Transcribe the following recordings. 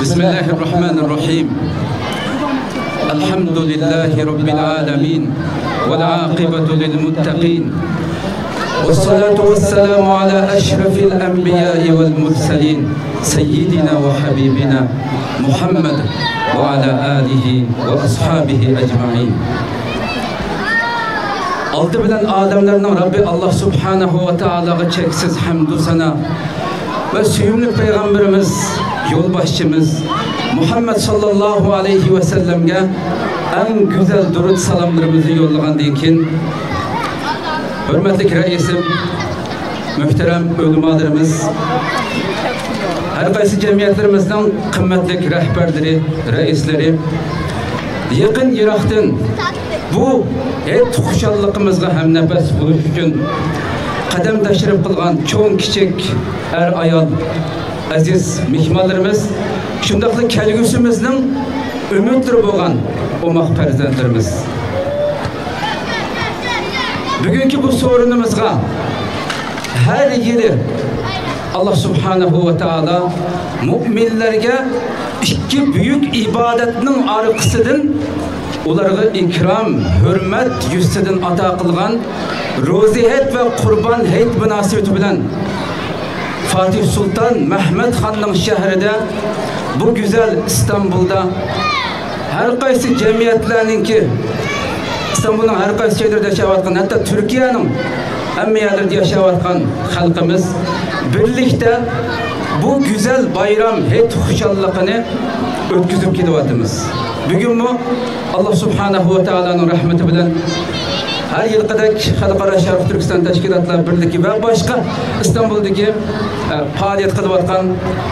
بسم الله الرحمن الرحيم. الحمد لله رب العالمين والعاقبة للمتقين والصلاة والسلام على أشرف الأنبياء والمرسلين سيدنا وحبيبنا محمد وعلى آله وأصحابه أجمعين. Altı bilen adamlarının Rabbi Allah Subhanahu ve Teala'ya çeksiz hamdü sana ve süyümlü Peygamberimiz, yolbaşçımız Muhammed sallallahu aleyhi ve sellem'e en güzel durut salamlarımızı yollagan deyin. Hürmetli reisim, muhterem ölümalarımız, her kaysi cemiyetlerimizden kıymetli rehberleri, reisleri, yakın yıraktın bu et kuşallıkımızga hem nefes buluş için kadem taşırıp kılgan çoğun kiçik er ayal aziz mihmanlarımız, şundaklı kelgüsümüzün ümitleri boğan omak perzentlerimiz. Bugünkü bu sorunumuzga her yeri Allah Subhanahu ve Teala müminlerge iki büyük ibadetinin arkasıdın ularga ikram, hürmet yüzsüdün ata kılgan Rozihet ve Kurban Heyt münasebeti bilen Fatih Sultan Mehmet Han'ın şehrinde bu güzel İstanbul'da her kaysi cemiyetlerinin ki İstanbul'un her kaysi şeylerde yaşavatkan, hatta Türkiye'nin emmi yerlerde yaşavatkan halkımız birlikte bu güzel bayram Heyt huşallığını ötküzüp gidivatımız. Bugün bu Allah Subhanahu ve Teala'nın rahmeti bilen her yıl kadar Halkara Şarkı Türkistan Teşkilatlar Birliği ve başka İstanbul'daki faaliyet kılıvatkan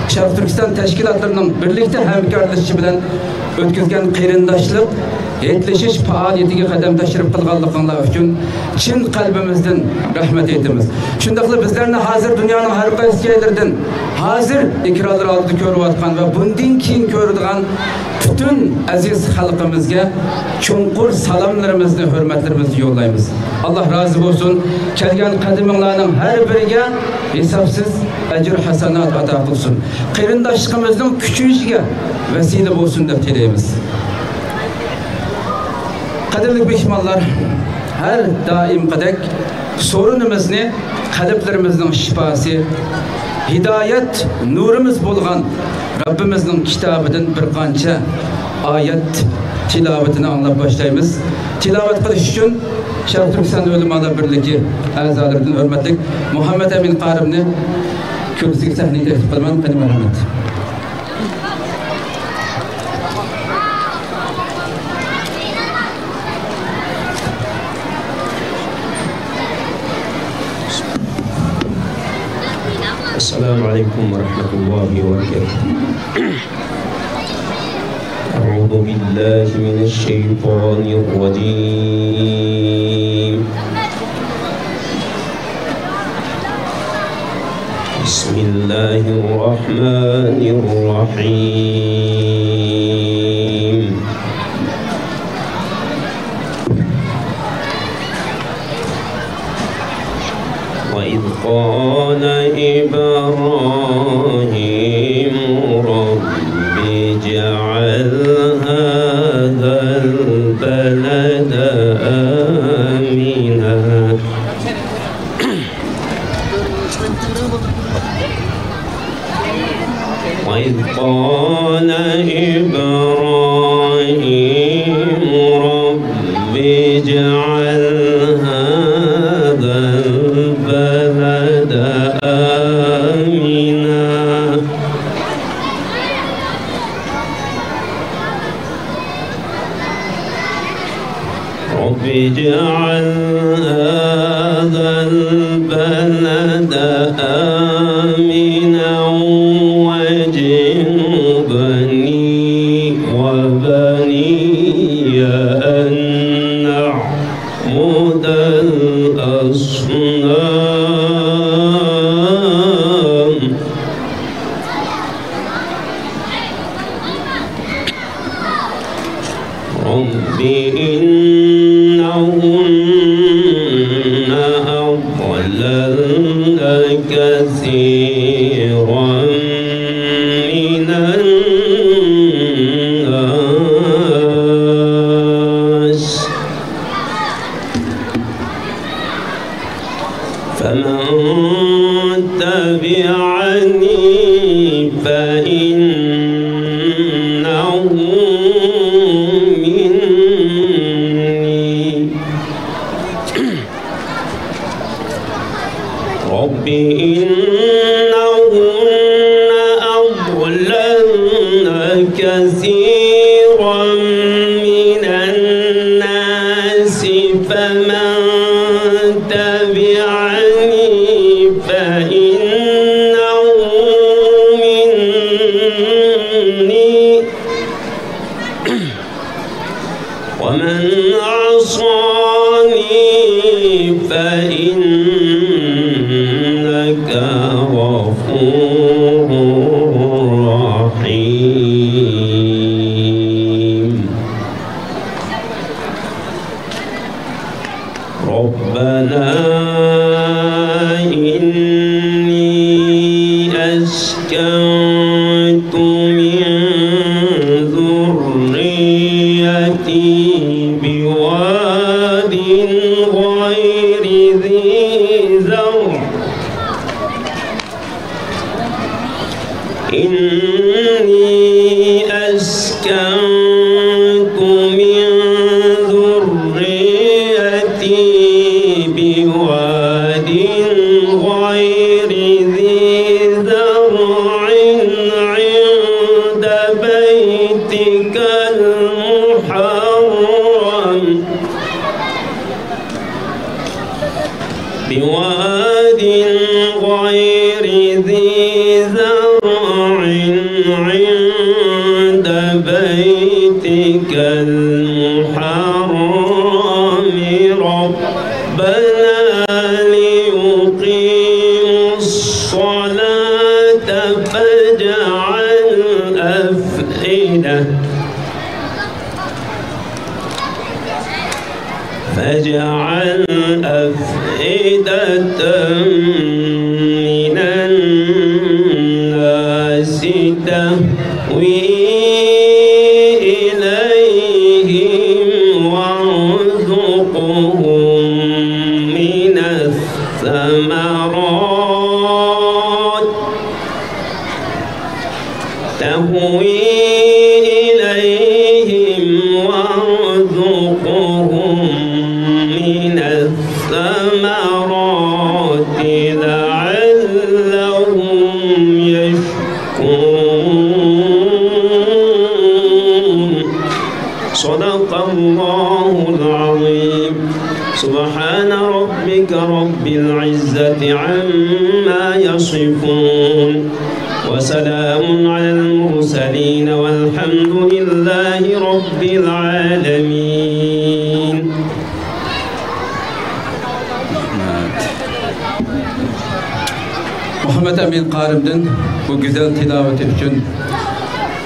Şarkı Türkistan Teşkilatlarının birlikte hemkarlışı bilen ötküzgen kıyırındaşlık yetleşiş faaliyetiga kadem taşırıp kılganlıklar üçün çin kalbimizden rahmet etimiz. Şundaklı bizlerine hazır dünyanın her kaysi yerlerden hazır ikralar aldı körüvatkan ve bundan keyin körüdügan bütün aziz halkımızga çunqur salamlarımızı, hürmetlerimizi yollayımız. Allah razı olsun. Kelgen kadimlerinin her biriga hesapsız ecir hasanat ata kılsın. Kıyırındaşlığımızın küçüğüge vesile olsun dep dileyimiz. Kadirlik mihmanlar, her daim kadek sorunumuzun kalplerimizin şifası, hidayet nurumuz bulgan Rabbimizin kitabından bir kança ayet tilavetini anlap başlayımız. Tilavet kılış için Şarkı Türkistan Ölümalar Birliği azalarından hürmetlik Muhammed Emin Karim'ni kürsüye sahneye teklif kılman kadim rahmet. Esselamu Aleyküm ve Rahmetullahi ve Berekatuhu. Euzu billahi mineşşeytanirracim. Bismillahirrahmanirrahim. وإذ قال إبراهيم رب اجعل هذا البلد آمنا وإذ قال إبراهيم رب اجعل هذا البلد آمنا رب اجعل هذا البلد آمنا واجنبني وبني أن نعبد الأصنام رب إنهن أضللن كثيرا من الناس كثيرا من الناس فمن تبعني فإنه مني ومن عصاني فإنك غفور رحيم ربنا إني أسكنت من ذريتي بواد غير ذي زرع إني أسكنت من ذريتي بواد غير ذي زرع عند بيتك المحرم بواد غير ذي زرع عند بيتك المحرم ربنا ليقيموا الصلاة فاجعل أفئدة من الناس تهوي إليهم وارزقهم من الثمرات من الثمرات لعلهم يشكرون صدق الله العظيم سبحان ربك رب العزة عما يصفون وسلام على المرسلين والحمد لله رب العالمين. Muhammed Emin Karim'den bu güzel tilaveti için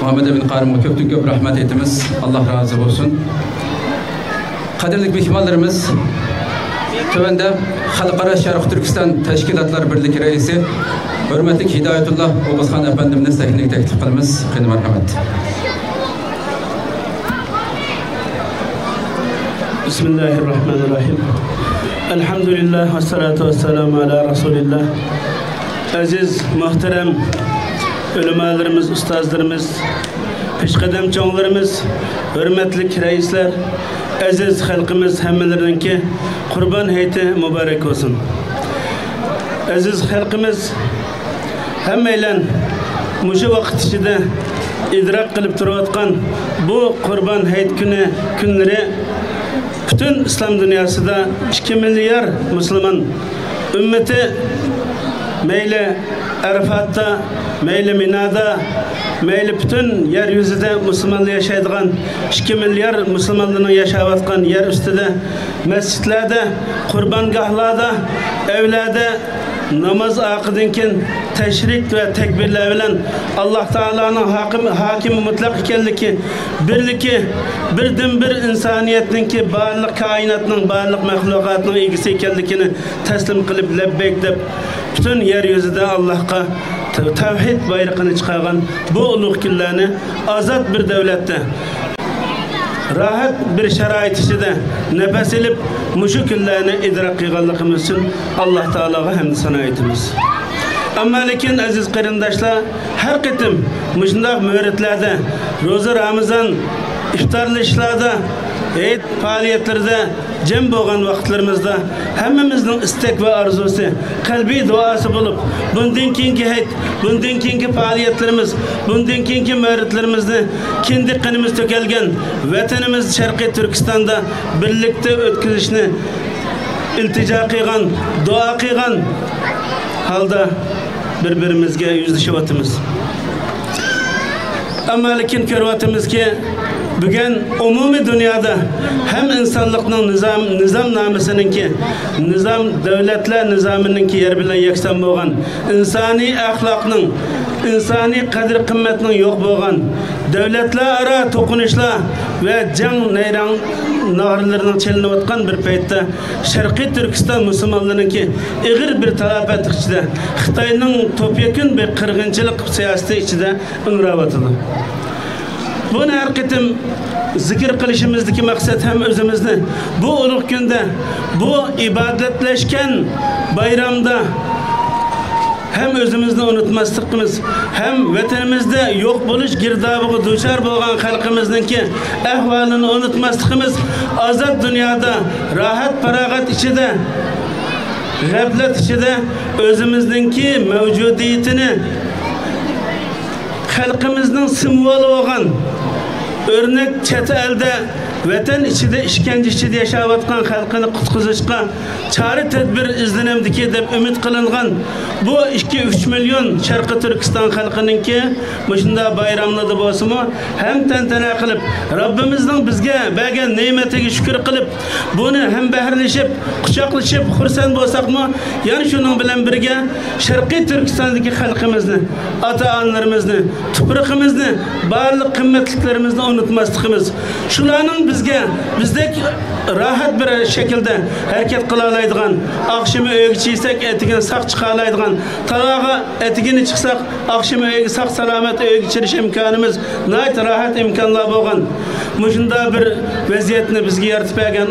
Muhammed Emin Karim'e köp rahmet etimiz. Allah razı olsun. Kadirlik mihmanlarımız tövende Halkara Şarkı Türkistan Teşkilatlar Birliği Reisi Hürmetlik Hidayetullah Oğuzhan Efendimiz'e teknik teklif kılımız. Kıymetli merhamet. Bismillahirrahmanirrahim. Elhamdülillah ve salatu ve selamu ala Resulillah. Aziz, muhterem ulemalarımız, ustazlarımız, peshqadam çoğlarımız, hürmetlik reisler, aziz halkımız hammalarininki Qurban hayiti mübarek olsun. Aziz halkımız hammaylan mushu vaqt ichida idrak qilib turayotgan bu Qurban hayit kunlari bütün İslam dünyasida 2 milyar Müslüman ümmeti meyle Arafat'ta, meyle Mina'da, meyle bütün yeryüzüde Müslümanlar yaşaydıgan 2 milyar Müslümanların yaşayatkan yer üstüde, mescitlerde, kurbangahlarda, evlerde namaz akıdınken teşrik ve tekbirler bilen Allah Teala'nın hakimi mutlak ikenliki, birliki, birden bir insaniyetinki, barlık kainatının, barlık mahlukatının ilgisi ikenlikini teslim kılıp lebbeyk deyip bütün yeryüzüde Allah'a tevhid bayrağını çıkargan bu uluk günlerini azat bir devlette rahat bir şerait içinde nefes edip muşu günlerini idrak kıygallıkımız için Allah Teala'ya hamd sana etimiz. Ama lakin aziz qarindoshlar her qitim muşundaq mühritlerde, roza Ramazan iftarlı işlerde Heyet faaliyetlerinde cem boğan vaxtlarımızda hemmimizin istek ve arzusu, kalbi duası bulup bundan keyingi heyet, bundan keyingi faaliyetlerimiz, bundan keyingi müritlerimizde kendi kanımız tökelgen vatanımız Şarkı Türkistan'da birlikte ötküzüşünü iltica kıygan, dua kıygan halda birbirimizge yüzleşivatımız. Ama lakin körvatımız ki bugün umumi dünyada hem insanlıkның nizam namısının ki nizam devletler nizamının ki yer bilen yaksan boğan insani ahlakның insani kadir kıymetinin yok boğan devletler ara tokunuşlar ve can neyran nahırlarının çelinip atkan bir peytte Şarkı Türkistan Müslümanlarının ki ağır bir talafet içinde Xitayning topyekun bir kırgınçılık siyaseti içinde ınıravatıdı. Bunu her ketim zikir kılışımızdaki maksat hem özümüzde bu uluk günde bu ibadetleşken bayramda hem özümüzde unutmaslıkımız hem vatanımızda yok buluş girdabı duçar boğan halkımızın ki ahvalını unutmaslıkımız azat dünyada rahat paragat içinde gaflet içinde özümüzdeki mevcudiyetini halkımızın simvolu olan örnek çatı elde vatan içinde işkence içinde yaşavatkan halkını kutquzuşqa çare tedbir izlenemdiki deb ümit kılıngan bu 2-3 milyon Şarkı Türkistan halkının ki başında bayramladı bolsumu hem tantana kılıp Rabbimizden bizge bergen nimetiga şükür kılıp bunu hem bahirleşip kucaklaşıp xursand bolsak mı yani şunun bilen birge Şarkı Türkistan'daki halkımızı ata-analarımızı tuprağımızı barlık kıymetliklerimizni unutmaslıkımız şularning bizge bizdeki rahat bir şekilde hareket kılalaydıgan akşamı öğü çiysek etigini sak çıkalaydıgan talağa etigini çıksak akşamı öğü sak salamet öğü geçiriş imkanımız nayt rahat imkanlar boğan muşunda bir vaziyetini bizge yaratıp bergen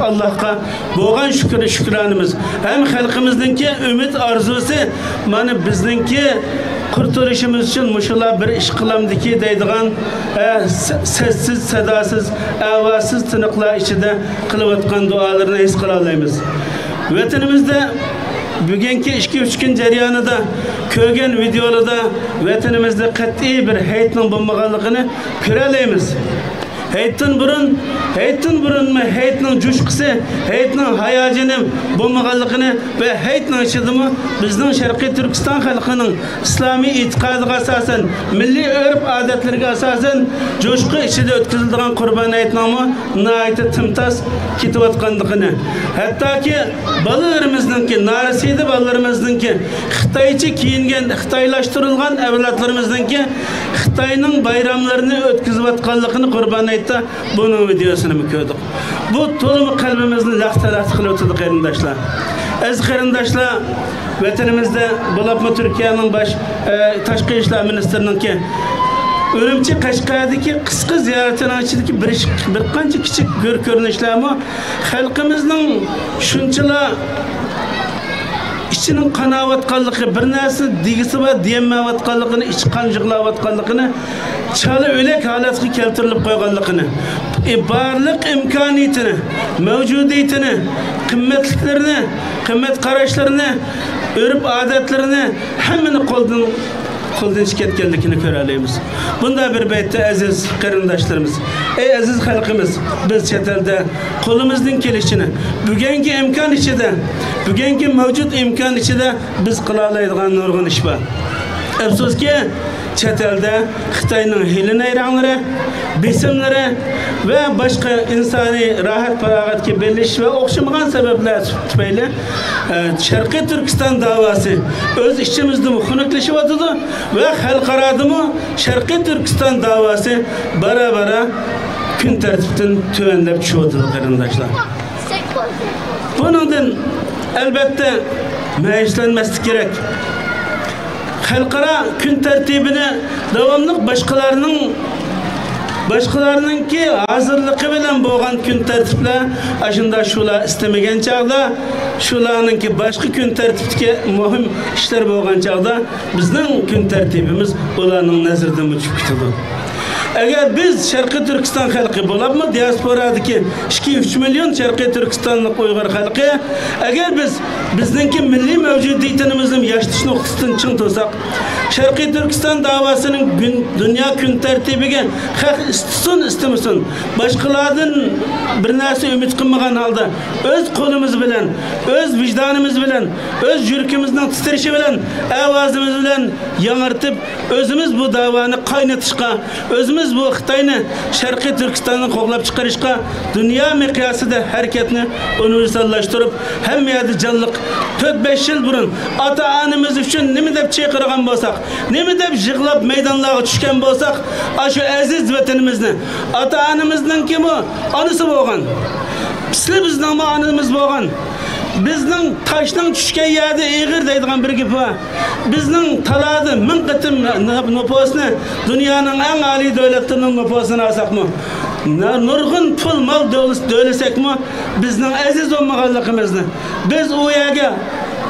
Allah'a boğan şükranımız hem halkımızdaki ümit arzusu mana bizdeki kurtuluşumuz için muşula bir iş kılamdaki deydigan sessiz, sedasız, avazsız tınıklar içinde kılıvatkan dualarını his kılalayımız. Vatanımızda bugünkü 2-3 gün jaryanida kögen videolarda vatanımızda kat'i bir heyetning bulmaganligini ko'ralaymiz. Heyettin burun mu heyetning coşkusu, heyetning hayajini bulmaganligini ve heyetning içinde mi bizning Şarkı Türkistan halkının İslami itiqadiga asasen, milli örf adetlerine asasen coşku içinde ötküzildiğin kurban heyetning mi nayeti timtas kitivatkanligini. Hatta ki balalarımızınki, narisiydi balalarımızınki Xitayçı kiyingen, Xitaylaştırılgan evlatlarımızınki Xitayning bayramlarını ötküzüvatkanligini kurban bunun videosunu mu gördük? Bu tolumu kalbimizin laxtalat kılıp oturdu qarindaşlar. Az qarindaşlar vatanımızda bulapma Türkiye'nin baş Tashqi ishlar ministrinin ki Ürümçi Qashqardagi qisqa ziyoratini ichidagi bir qancha kichik ko'rinishlarmi xalqimizning shunchalar içinin qanavatqanligi bir narsa degisi va demayotganligini iç qanjiqlayotganligini chala o'lak holatga keltirilib qo'yganligini barliq imkoniyatini mavjudiyatini qimmatliklarini qimmat qarashlarini örf odatlarini hammani qo'ldan ketganligini ko'ralaymiz. Bunda bir baytda aziz qarindoshlarimiz, ey aziz xalqimiz, biz chet elda qo'limizdan kelishini bugungi imkon ichida, bugungi mavjud imkon ichida biz qila oladigan nurg'un ish bor. Afsuski chet elda Xitoyning hiyla nayranlari, besimlari ve başka insani rahat paragatga berish ve o'xshamagan sabablar tufayli Şarkı Türkistan davası öz içimizde xunuklashyapti ve xalqaroda Şarkı Türkistan davası bara kun tartibdan tuvanlab tushyapti qarindoshlar. Bundan albatta mayishlanmaslik kerak. Xalqaro kun tartibini davomli başkalarının ki hazırlıkı bilen boğan gün tertipler aşında şula istemegen çağda şulanın ki başka gün tertipteki mühim işler boğan çağda bizden gün tertibimiz olanın nazardan uçup gidiyor. Eğer biz Şarkı Türkistan halkı bulabmı diasporadaki 2-3 milyon Şarkı Türkistanlık Uygur halkı eğer bizdeki milli mevcudiyetimizin yaşlış noktasından çın tutsak Şarkı Türkistan davasının dünya gün tertibine hak istesin istemesin başkalardan bir narsa ümit kılmagan halda öz kolumuz bilen öz vicdanımız bilen öz yürkümüzden titrişi bilen avazımız bilen yanartıp özümüz bu davanı kaynatışka özümüz bu Xitayni Şarkı Türkistan'ı qoğlap çıkarışka dünya miqyasida hareketini universallaştırıp hem yerde canlılık 4-5 yıl burun ata-anamız üçün nemi dep çeqirgan bolsak nemi dep jığlap meydanlarga tushgan bolsak aşu aziz vatanimizni ata-anamızdan kim o anısı bolgan bizning anımız bolgan bizning taşdan tushgan yerda eg'ir deydigan bir gap bor bizning talada ming qatim nüfusni dunyoning eng oliy davlatlarining nüfusini olsakmi nurg'un pul mol dövlesekmi bizning aziz bo'lmaganligimizni biz u yerga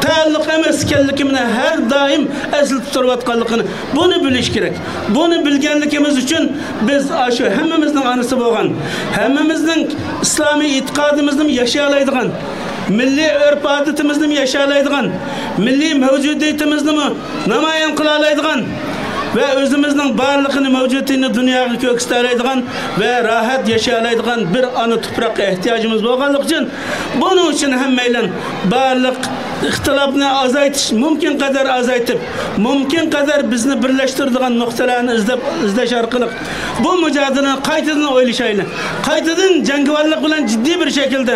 taalluq emas ekanligini har doim asl tuturayotganligini buni bilish kerak buni bilganligimiz uchun biz shu hammamizning onasi bo'lgan hammamizning islomiy e'tiqodimizni yaşayalaydigan milli örf adetimizni yaşayalaydigan milli mevcudiyetimizni namoyon qilalaydigan ve özümüzün barlığını mevcudiyetini dünyaya kökstalaydigan ve rahat yaşayalaydigan bir anı toprakka ihtiyacımız bo'lganligi için bunun için hemmeyle barlık ixtilofni azaytish mumkin kadar azaytib mumkin kadar bizni birleştirdigan noktalarını izleş orqali bu mücadeleni qaytadan o'ylashayli qaytadan jangovarlik bilan ciddi bir şekilde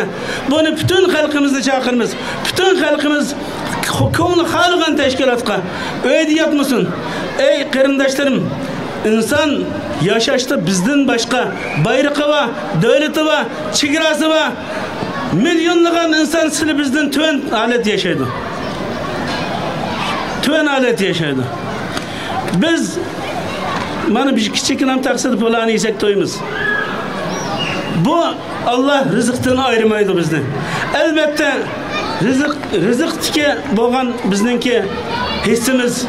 bunu bütün halkımızı chaqiramiz bütün halkımız ko'ngli xalqan teşkilatga ödeyapmısın ey qarindoshlarım inson yashashda bizden başka bayrog'i va davlati va chegarasi va milyonlagan inson sizlar bizden tön alet yaşaydı. Tön alet yaşaydı. Biz mana bir kichikina taqsir pulani yesek to'yimiz. Bu Allah rizqdan ayırmaydı bizni. Elbette rizqtiki bo'lgan bizningki hissimiz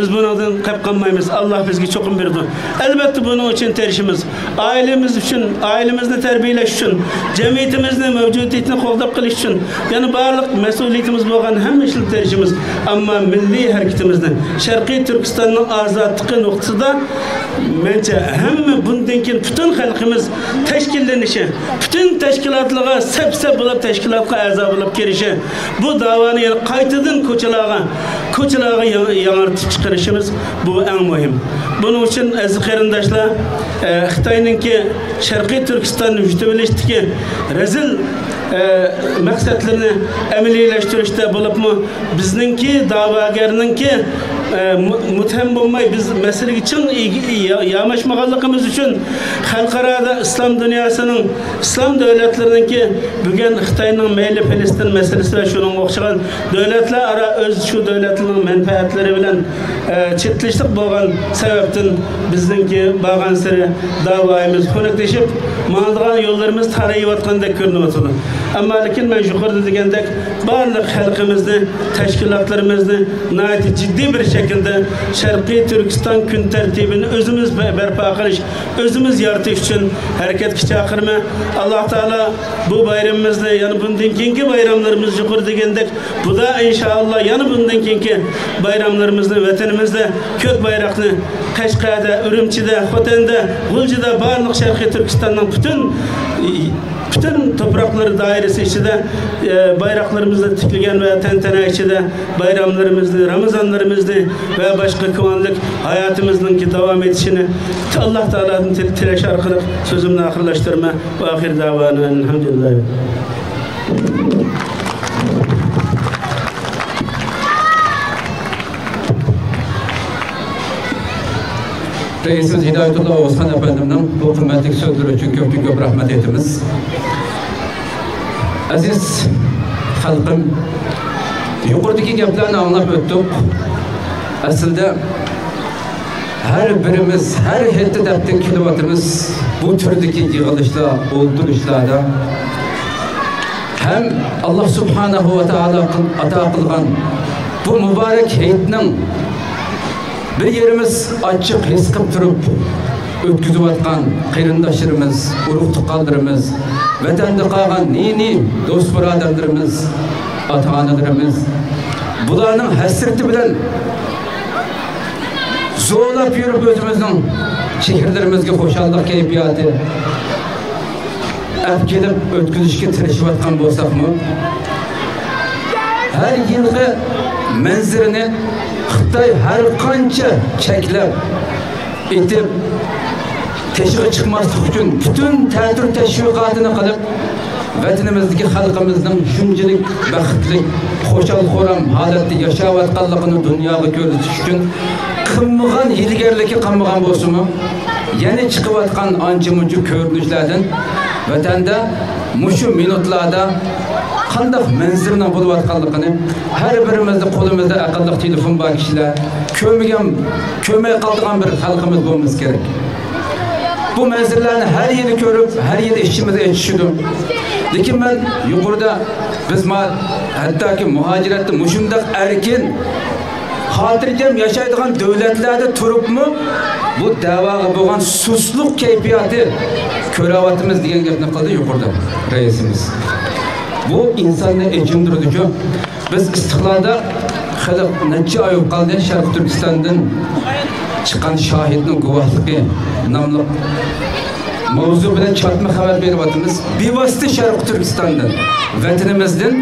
biz bundan qaytqanmaymiz. Allah bizga cho'qim berdi. Elbette bunun için terişimiz, ailemiz için, ailemizni tarbiyalash uchun, jamiyatimizni mavjudiyatini qo'llab qilish uchun, yani barliq mas'uliyatimiz bo'lgan hamma ishlar terishimiz. Ammo milliy harakatimizni Sharqiy Turkistonning ozodligi nuqtasida mencha hamma bundan keyin bütün xalqimiz tashkillanishi, bütün tashkilotlarga sap-sap bo'lib tashkilotga a'zo bo'lib kirishi, bu davoni qaytadan ko'chalarga yanartib chiqarishimiz bu eng muhim. Bunun için aziz qarindoshlar, Xitoyninki Sharqiy Turkistonning yutib rezil maqsadlarini amaliyleştirishda bo'libmi bizninki da'vogarninki mutham bo'lmay biz masalaga chin yamashmaganligimiz uchun xalqaro islom dunyosining islom davlatlarininki bugun Xitoyning mayli Filistin masalasi va shuning o'xshagan davlatlar ara o'z shu davlatlarning manfaatlari bilan chetlashlik bo'lgan sababdan bizninki bo'lgan siri da'voimiz xunukdashib ma'lum yo'llarimiz tarayayotgandek ko'rinyapti. Ama lakin men yuqorida degandek barliq xalqimizni, tashkilotlarimizni nayt ciddi bir şekilde Sharqiy Turkiston kun tartibini özümüz barpo qilish, özümüz yaratish uchun harakatga chaqirma. Alloh taolo bu bayramimizni, yani bundan keyingi bayramlarimizni yuqorida degandek bu da inshaalloh yani bundan keyingi bayramlarimizni vatanimizda ko'k bayroqni Qashqarda, Urumchida, Xotanda, G'uljida barliq Sharqiy Turkistonning bütün toprakları dairesi içinde bayraklarımızda tikilgen ve tentene içinde bayramlarımızda, Ramazanlarımızda ve başka kıvanlık hayatımızın ki devam edişini Allah Teala'nın tilaş arkalık sözümle ahırlaştırma ve ahir davanı elhamdülillah. Reisimiz Hidayetullah Oğuzhan Efendim'den bu kıymetli sözleri için köp rahmet etimiz. Aziz halkım, yukarıdaki gaplarni anlap öttük. Aslında her birimiz, her hiddetli kilometrimiz bu türdeki yığılışla, olduruşlarda hem Allah Subhanahu ve Teala ata kılgan bu mübarek heyetinin bir yerimiz açık his kıp durup ötküzüp atkan kıyırındaşlarımız, uruk tukallarımız, vatanda kalgan nini dost biraderlerimiz, ata-analarımız, bularning hasreti bilen zorlap yürüp özümüzün şehirlerimizge hoşallık keyfiyatı ap kelip ötküzüşke tirişip atkan bolsakmı, her yılgı menzirini Xitay her kança çeklep etip teşviğe çıkmaslık için bütün tədbir teşviqatını kılıp vatanimizdeki halkımızın şunçalik baxtli, xoşal-xoram halatda yaşap atqanligini dunyoga ko'rsatish uchun qilmagan ilgarligi qilmagan bo'lsa-mu, yana chiqib atgan ancha-muncha ko'rinishlardan vatanda mushu minutlarda qanday manzilning bo'lib atganligini har birimizning qo'limizda aqlli telefon bor kishilar ko'may qoldigan bir xalqimiz bo'lmamiz kerak. Bu manzillarni har yili ko'rib, har yili ishimizga yetishdim. Lekin men yuqorida biz hattoki muhojiratda mushundaq erkin xotirjam yashaydigan davlatlarda turibmi bu da'voga bo'lgan susluq kayfiyati ko'ryapmiz degan gapni qildi yuqorida raisimiz. Bu insonni ejimdirdi-ku. Biz istiqlolda xalq necha oy qoldi Sharq Turkistondan chiqqan shohidning guvohligi nomli mavzu bilan chatma xabar beryapmiz. Bevosita Sharq Turkistondan, vatanimizdan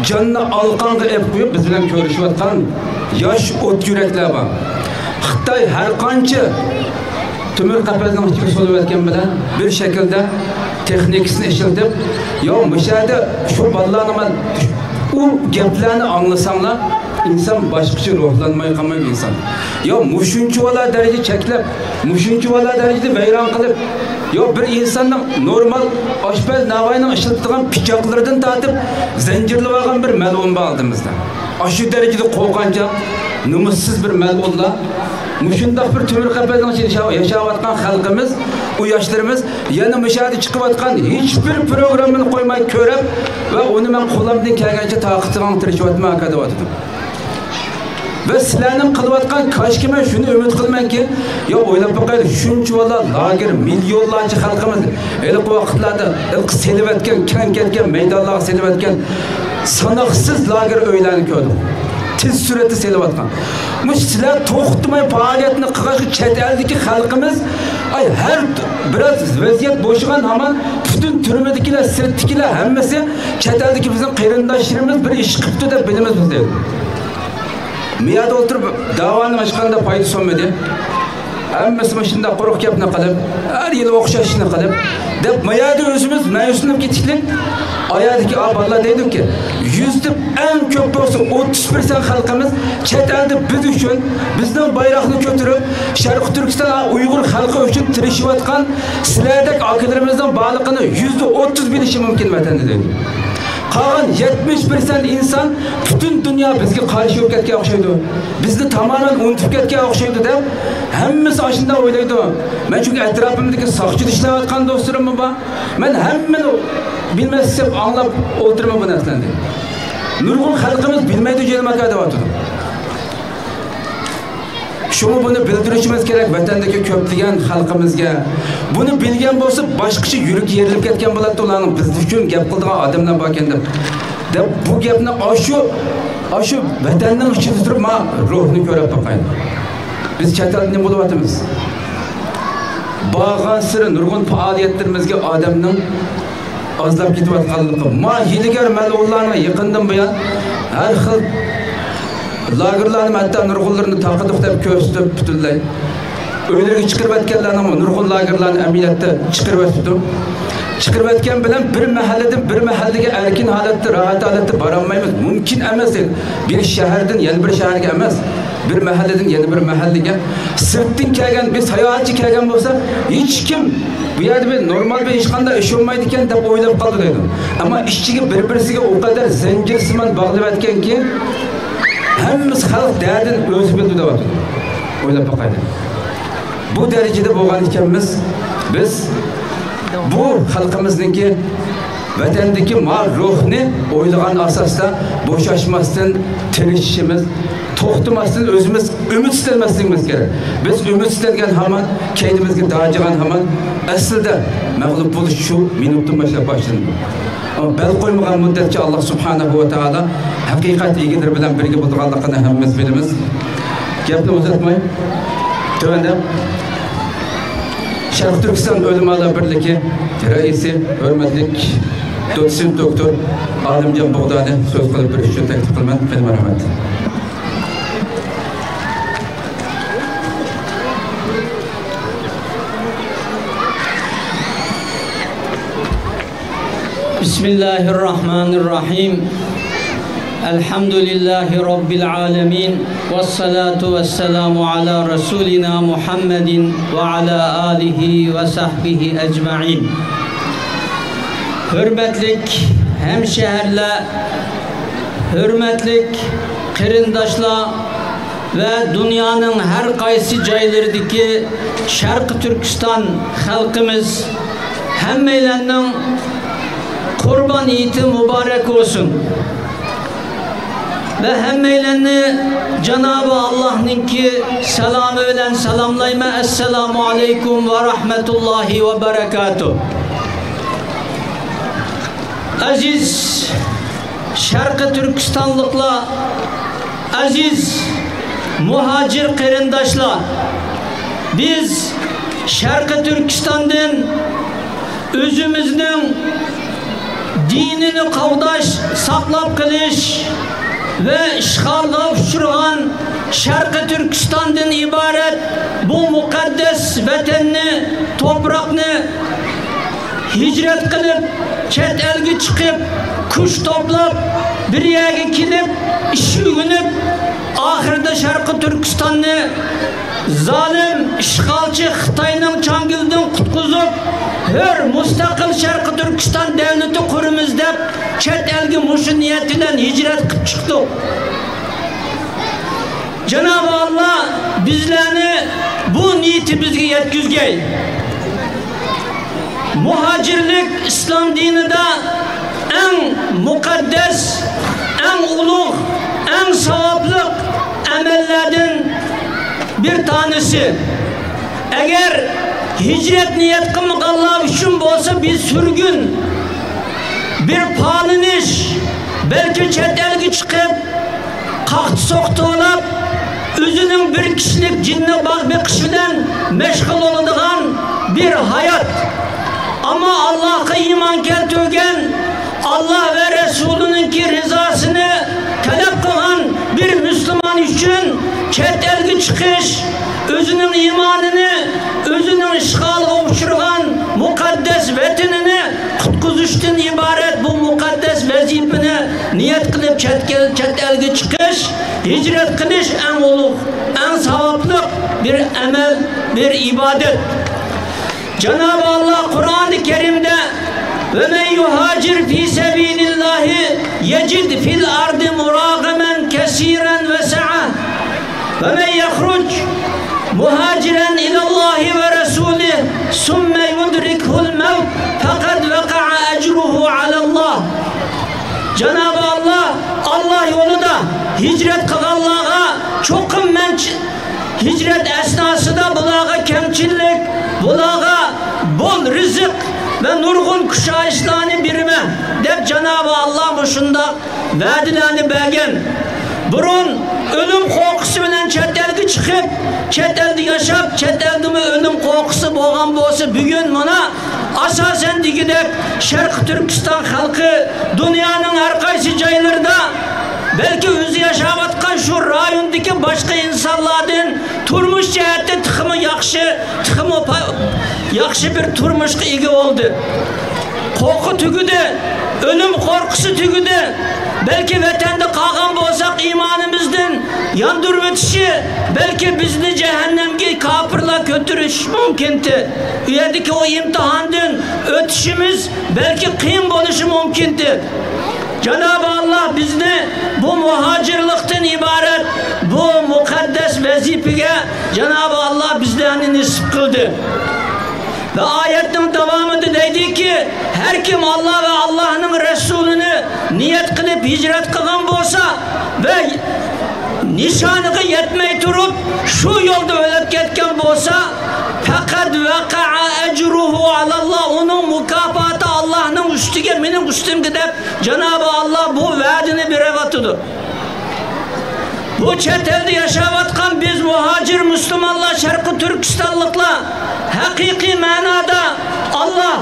jonni alqonga ep qo'yib biz bilan ko'rishayotgan yosh o't yuraklar bor. Xitoy har qancha temir qafasning ichiga solib o'tgan bilan bir shaklda texnikasini ishlatib, yo mushada shu bolalarni u gaplarni anglasanglar inson boshqacha ruhlanmay qolmaydi inson. Yo mushunchi vola daraja cheklab, mushunchi vola darajada vayron qilib, yo bir insonning normal oshpaz navoiyning ishlatgan pichoqlaridan tortib zanjirlab olgan bir mal'un bor oldimizda. Shu darajada qo'rqancha numussiz bir mal'unlar mushundaq bir temir qafasning ichida yashayotgan xalqimiz, u yoshlarimiz yana mushada chiqib atgan hech bir programmani qo'ymay ko'rib va uni men qo'limdan kelgancha taqitdan tirishayotman akadyaptim. Ve sizlarning qilayotgan koshki men shuni umid qilamanki, yo o'ylab boqaylik, shuncha vola lager millionlarcha xalqimiz ilk vaqtlarda ilk selib etgan, kang ketgan maydonlarga selib etgan sanoqsiz lager o'ylarni ko'rdim. Tez sur'atda selib atgan. Mush sizlar to'xtamay faoliyatni qilgan chet eldagi xalqimiz her biraz vaziyat bo'shagan hamon butun turmadikilar, sirtdikilar hammasi chet eldagi bizning qarindoshlarimiz bir ish qilibdi deb bilamiz biz dedi. Miyada oturup davanı başkanında paydos olmadı. Hammasi shunda quruq gapni qilib, har yil o'xshashni qilib, deb miyada o'zimiz mayuslanib ketishlik. Oyadagi bolalar deydi-ki, 100'de en ko'p bo'lsa 30% xalqimiz chet elda biz uchun bizning bayroqni ko'tarib, Sharq Turkiston Uyg'ur xalqi uchun tirishayotgan sizlardek akalarimizning borligini %30 bilishi mumkin vatanda deydi. Qalan 70% insan bütün dünya bizga qarshi bo'lib ketgan o'xshaydi. Bizni tamamen unutib ketgan o'xshaydi deb hammasi ashunda o'ylaydi. Men chunki atrofimdagi soqchi ishlayotgan do'stlarim bor. Men hammani bilmasam anglab o'tirman bu narsani. Nurg'un xalqimiz bilmaydi jelmaka deyapti. Şunu bunu bildirishimiz kerak vatandagi ko'plagan xalqimizga. Buni bilgan bo'lsa boshqacha yurak yerilib ketgan bo'ladi ularning biz uchun gap qildigan odamlar bor ekan deb bu gapni ashu vatanning ichida turib men ruhni ko'rib boqayman. Biz chet elda nima bo'lyapmiz? Borgan siri nurg'un faoliyatlarimizga odamning ozlab ketayotganligi. Men yiligar mal'unlarni yaqindan buyon har xil lagerlarni hatta nurg'unlarni taqidib deb ko'rsatib butunlay o'ylarga chiqarib o'tganlarni nurg'un lagerlarni amaliyotda chiqarib o'tdim. Chiqarib o'tgan bilan bir mahalladan bir mahallaga erkin holatda, rohat holatda bora olmaymiz. Mumkin emas. Bir shahardan yana bir shaharga emas, bir mahalladan yana bir mahallaga sirtdan kelgan, biz sayohatchi kelgan bo'lsa, hech kim bu yerda bir normal bir hech qanday ish olmaydi ekan deb o'ylab qoldi deydi. Ammo ishchiga bir-birisiga o qadar zanjirsimon bog'lab o'tganki, hammamiz xalq dardini o'zi bildi deyapti. O'ylab boqaylik. Bu darajada bo'lgan ekanmiz biz bu xalqimizningki vatandagi mal ruhni o'ylagan asosda bo'shashmasdan tirishishimiz, to'xtamasdan o'zimiz umid istalmasligimiz kerak. Biz umid istalgan hamon keynimizga dajigan hamon aslida mag'lub bo'lish shu minutdan boshlab boshlanadi. Ama bel qo'ymagan muddatcha Alloh subhanahu va taolo haqiqat egidir bilan birga bo'lganligini hammamiz bilamiz. Gapni uzatmay, tövende Sharq Turkiston O'limalar birligi raisi, hurmatli dotsent doktor Olimjon Bog'doni so'z qilib berish uchun taklif qilaman. Rahmat. Bismillahirrahmanirrahim. Elhamdülillahi Rabbil alemin. Vessalatu vesselamu ala Resulina Muhammedin ve ala alihi ve sahbihi ecma'in. Hürmetlik hemşehirler, hürmetlik kırindaşlar ve dünyanın her kaysi caylardaki Şarkı Türkistan halkımız hemmeylerinin Kurban iyiti mübarek olsun. Ve hemmeylerini Cenab-ı Allah'ınki selamı ile selamlayma. Esselamu aleyküm ve rahmetullahi ve berekatuhu. Aziz Şarkı Türkistanlıkla, aziz muhacir kırindaşlar, biz Şarkı Türkistan'dan özümüzün dinini kavdaş, saklap kılış ve işgalga uçurgan Şarkı Türkistan'dan ibaret bu mukaddes vatanni, toprakni hicret kılıp, chet elge çıkıp, kuş toplap, bir yere kilip, işi günüp, ahirde Şarkı Türkistan'ni zalim, işgalçı Xitayning çangilden kutkuzup, her müstakil Şarkı Türkistan devleti kurumuz dep, chet elge muşu niyetinden hicret kılıp çıktık. Cenab-ı Allah bizlerini bu niyeti bizge yetkizgey. Muhacirlik İslam dinide en mukaddes, en ulug, en savaplık emellerden bir tanesi. Eğer hicret niyet kılmak Allah için olsa bir sürgün, bir paliniş, belki chet elge çıkıp, kalktı soktu olap, özünün bir kişilik cinne bak bir kişiden meşgul olunduğun bir hayat. Ama Allah'a iman keltürgen, Allah ve Resulününki rızasını talep kılan bir Müslüman için chet elge çıkış, özünün imanını, özünün işgalga uçurgan mukaddes vatanini kutkuzuştan ibaret bu mukaddes vazifini niyet kılıp chet elge çıkış, hicret kılış en ulug, en savaplık bir emel, bir ibadet. Cenab-ı Allah Kur'an-ı Kerim'de ve men yuhacir fi sebilillahi yecid fil ardı muragamen kesiren ve sa'a ve men yahruc muhaciren ilallahi ve rasulih sümme yudrikhul mevt fakat veka'a ecruhu alallah. Cenab-ı Allah yolunda hicret kılanlığa çok hicret esnasında bulağa kemçillik, bulağa bol rızık ve nurgun kuşayışlarını birime dep Cenab-ı Allah boşunda vadilerini belgen. Burun ölüm korkusu bilen chet elge çıkıp, chet elde yaşap, chet elde mi ölüm korkusu boğan bolsa bugün buna asasen digidek Şarkı Türkistan halkı dünyanın her kaysi caylarda belki özü yaşavatkan şu rayondaki başka insanlardan turmuş cihette tıkımı yakşı bir turmuşka igi oldu. Korku tügüdü, ölüm korkusu tügüdü. Belki vatanda kalgan bolsak imanımızdan yandır ötüşü, belki bizni cehennemge kapırla götürüş mümkündü. Üyedeki o imtihandan ötüşümüz belki kıyım boluşu mümkündü. Cenab-ı Allah bizni bu muhacirlikten ibaret bu mukaddes vazifeye Cenab-ı Allah bizlerini nisip kıldı. Ve ayetin devamında dedi ki her kim Allah ve Allah'ın Resulünü niyet kılıp hicret kılan olsa ve nişanıga yetmey turup şu yolda ölüp ketken olsa fakat vaka'a ecruhu alallah, onun mükafatı Allah'ın üstüge benim üstümge dep Cenab-ı Allah bu vaadini bir evatıdır. Bu çet elde yaşavatkan biz muhacir Müslümanlar, Şarkı Türkistanlıkla hakiki manada Allah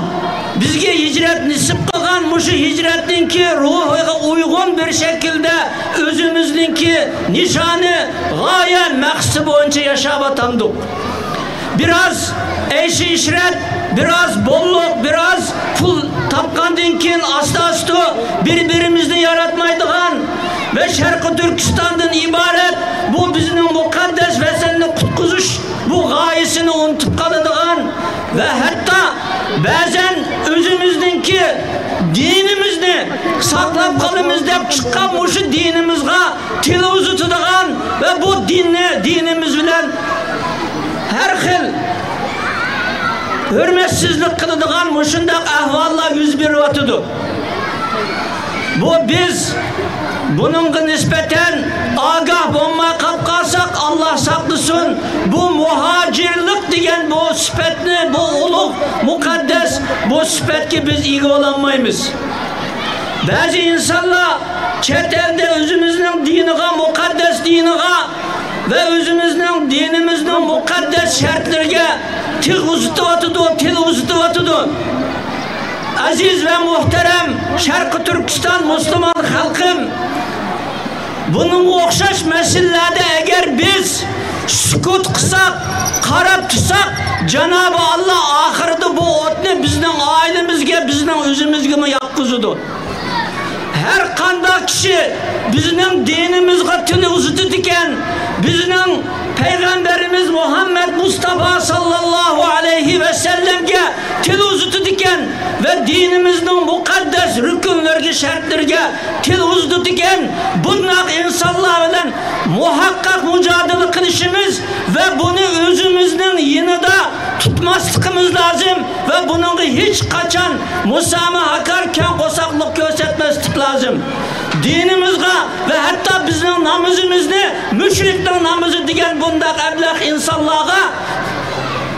bizge hicret nisip kılgan, muşu hicretninki ruhuga uygun bir şekilde özümüzninki nişanı, gaye, maqsadi boyunca yaşavatandık. Biraz eşi işret, biraz bolluk, biraz pul tapkandan keyin asta birbirimizni yaratmaydigan ve Şarkı Türkistan'dan ibaret bu bizning mukaddes vatanni qutqizish bu g'oyasini unutup kaladigan ve hatta bazen özümüzdeki dinimizni saqlab qolamiz deb chiqqan mushu dinimizga til uzatadigan ve bu dinimiz bilan her xil hürmetsizlik kıladigan mushundaq ahvollar yuz beryapti. Bu biz bununla nispeten agah bulmaya kalkarsak Allah saklasın, bu muhacirlik diyen bu sıfatni, bu ulug' mukaddes bu sıfatga biz ega olamaymiz. Bazı insanlar chet elde özümüzün diniga, mukaddes diniga ve özümüzün dinimizin mukaddes şartlarga til uzatıvatıdı. Aziz ve muhterem Şarkı Türkistan Müslüman halkım, bunun okşaş meselelerde eğer biz sükut kısak, karab tutsak, Cenab-ı Allah ahirde bu otni bizden ailemizge, bizden özümüzge mi yapkızıdı? Her kanda kişi bizden dinimizge tili uzatıdı iken, bizden Peygamberimiz Muhammed Mustafa sallallahu aleyhi ve sellemge til uzatıdı iken ve dinimizin mukaddes rükünlerge, şartlarga til uzatıdı iken bunlar insanlar bilen muhakkak mücadele kılışımız ve bunu özümüzün yanında tutmaslıkımız lazım ve bunun hiç kaçan musamahakarken kosaklık göstermeslik lazım. Dinimizge ve hatta bizim namazımızı müşriklerin namazı diyen bunda ablak insanlara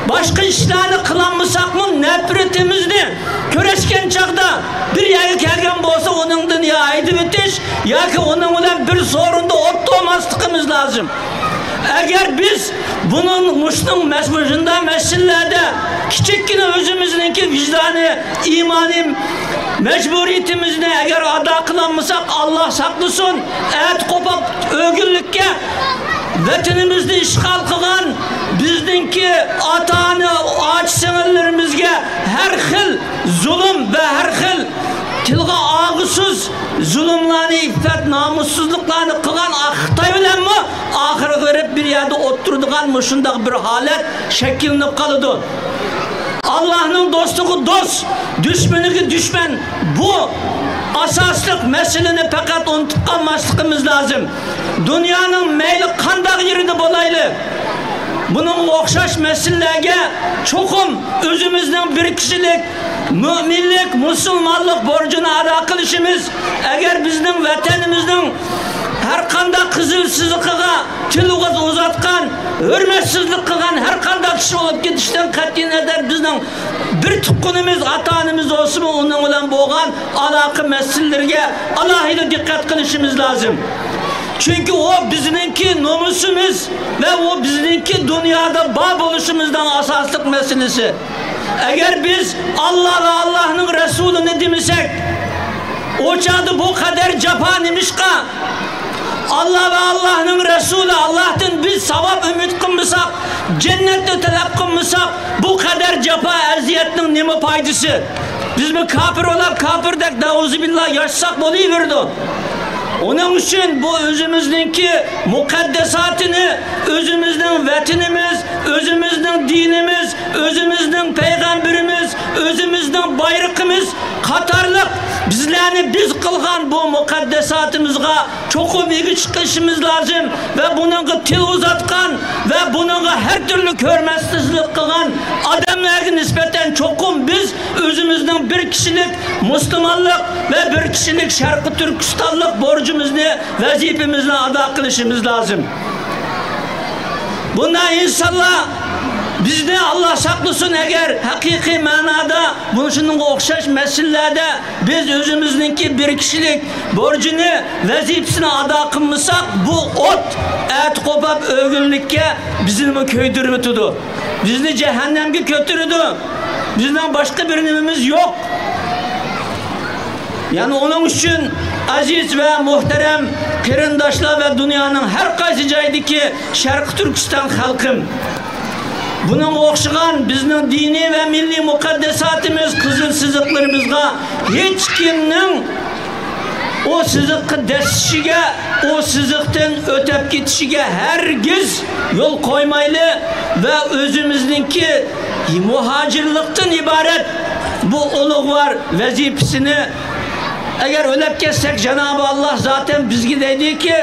başka işlerini kılanmasak mı nefretimizni köreşken çağda bir yere gelgen olsa onun dünya aydı bitiş ya ki onun olan bir sorunda otlamaslıkımız lazım. Eğer biz bunun muşnun mesajında meselelerde küçükkine özümüzdeki vicdanı, imanı, mecburiyetimizni eğer ada kılanmasak Allah saklasın, et kopap ögünlükke vatanımızda işgal kılan bizdeki atanı ağaç sınırlarımızga her xil zulüm ve her xil tilga ağısız zulümlerini, iffet, namussuzluklarını kılan Xitoy bilen mi ahire verip bir yerde oturduğun mı şundak bir halet şekillenip kalıdı. Allah'ın dostluğu dost, düşmanı düşman. Bu asaslık meseleni fakat unutup kalmaslıkımız lazım. Dünyanın meyli kandak yerinde bolaylı. Bunun okşaş meselelerge çokum özümüzden bir kişilik, müminlik, musulmanlık borcunu ada kılışımız eğer bizim vatanımızın her kanda kızılsızlıkıga tülüğüz uzatkan, hürmetsizlik kılgan her kanda kişi olup gidişten katliyen eder bizden bir tukkunumuz, atanımız olsun mu onun olan boğan alakı meselelerge Allah'ıyla dikkat kılışımız lazım. Çünkü o bizimki namusumuz ve o bizimki dünyada bab oluşumuzdan asaslık meselesi. Eğer biz Allah ve Allah'ın Resulü'nü demişsek, o çağda bu kadar cefa nimişka, Allah ve Allah'ın Resulü Allah'tan biz sevap ümit kılmışsak, cennette talep kılmışsak, bu kadar cefa eziyetinin neme faydası? Biz mi kafir olap kafirdek dauzubillah yaşsak boluyverdi. Onun için bu özümüzdeki mukaddesatını, özümüzün vatanımız, özümüzün dinimiz, özümüzün peygamberimiz, özümüzün bayrağımız katarlık bizlerini biz kılgan bu mukaddesatımızga çok ilgi çıkışımız lazım ve bunun til uzatkan ve bunun her türlü hürmetsizlik kılgan adamlara nispeten bizning bir kişilik Müslümanlık ve bir kişilik Şarkı Türkistanlık borcumuzni, vazifemizni ado qilishimiz lazım. Bundan inşallah bizni Allah saqlasin, eğer haqiqiy ma'noda bunun o'xshash masalalarda biz o'zimizningki bir kişilik borcini, vazifasini ado qilmasak, bu ot qo'pab o'g'illikka bizni ko'ydirib o'tadi. Bizni cehennemge götürdü. Bizden başka bir nimimiz yok. Yani onun için aziz ve muhterem qarindoshlar ve dünyanın her qaysi joydagi Şarkı Türkistan halkım, bunun o'xshagan bizning diniy ve milliy muqaddasatimiz, qizil siziqlarimizga hech kimning o siziqqa dasishiga, o siziqdan o'tib ketishiga hergiz yo'l qo'ymayli ve o'zimizningki muhacirlikten ibaret bu ulug'vor vazifasini eğer ölüp kessek Cenab-ı Allah zaten bizge dedi ki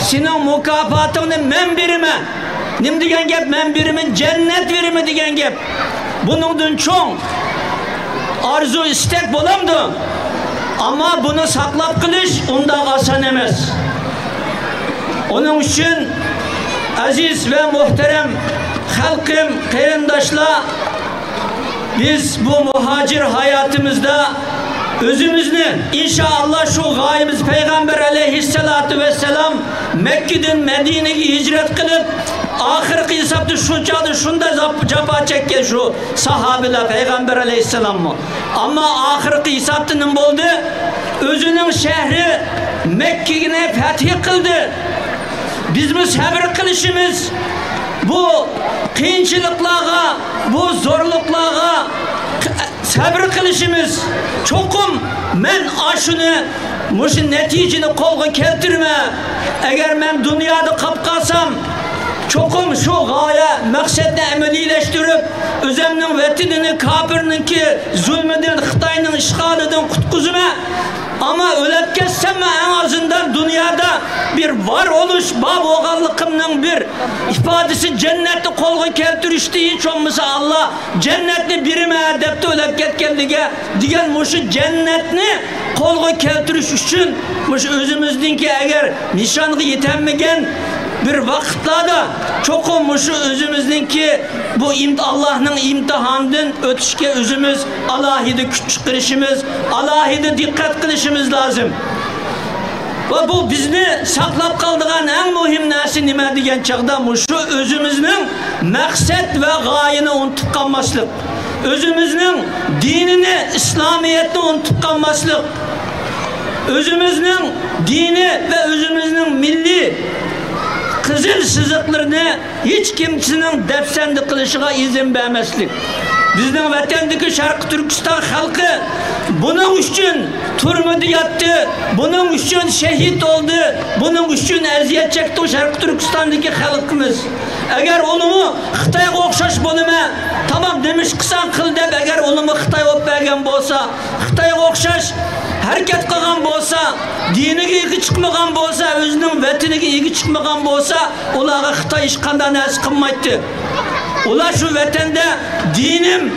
senin mukafatını men birime, nim degan gap, men birimin cennet verimi degan gap. Bunun çoğun arzu istek bo'lamdi. Ama bunu saklap kılış unda asan emas. Onun için aziz ve muhterem halkım, qarindoshlar, biz bu muhacir hayatımızda özümüzni inşallah şu gayemiz Peygamber aleyhissalatu vesselam Mekke'den Medine'ye hicret kılıp ahirki hesapta şu çadı şunda capa çekken şu sahabeler Peygamber aleyhisselam mı? Ama ahirki hesapta ne oldu? Özünün şehri Mekke'ye fetih kıldı. Biz mi sabır kılışımız bu kıyınçılıklara, bu zorluklara sabır kılışımız çokum men aşını muşun neticini kolga keltirme. Eğer ben dünyada kapkasam çokum şu gaye maksatını emelileştirip özümün vetinini kapırınki zulmeden Xitay'nın işgalinden kutkuzuma. Ama ölüp kessem en azından dünyada bir varoluş bab oğallıkımın bir ifadesi cennetli kolga keltirişti hiç olmasa Allah cennetli birime edepte ölüp ketkenlige diyen muşu cennetini kolga keltiriş için muş özümüzdeki eğer nişanı yetenmegen bir vakitlarda çok olmuşu özümüzdeki bu Allah'ın imtihanından ötüşke özümüz alahide küçük kılışımız, alahide dikkat kılışımız lazım. Ve bu bizni saklap kaldığın en mühim nesi nime diyen çağda şu özümüzün maksat ve gayını unutup kalmaslık. Özümüzün dinini, İslamiyetini unutup kalmaslık. Özümüzün dini ve özümüzün milli kızıl sızıklarını hiç kimsenin defsendi kılışına izin vermezlik. Bizden vatandaki Şarkı Türkistan halkı bunun için turmudu yattı, bunun için şehit oldu, bunun için eziyet çekti o Şarkı Türkistan'daki halkımız. Eğer onu Xitay'a okşaş bölüme tamam demiş kısan kıl dep, eğer onu Xitay'a öpmegen bolsa, Xitay'a okşaş hareket kılgan bolsa, diniga iyi çıkmagan bolsa, özünün vataniga iyi çıkmagan bolsa, ularga Xitay iş qanday narsa qilmaydi. Ular şu vatanda dinim,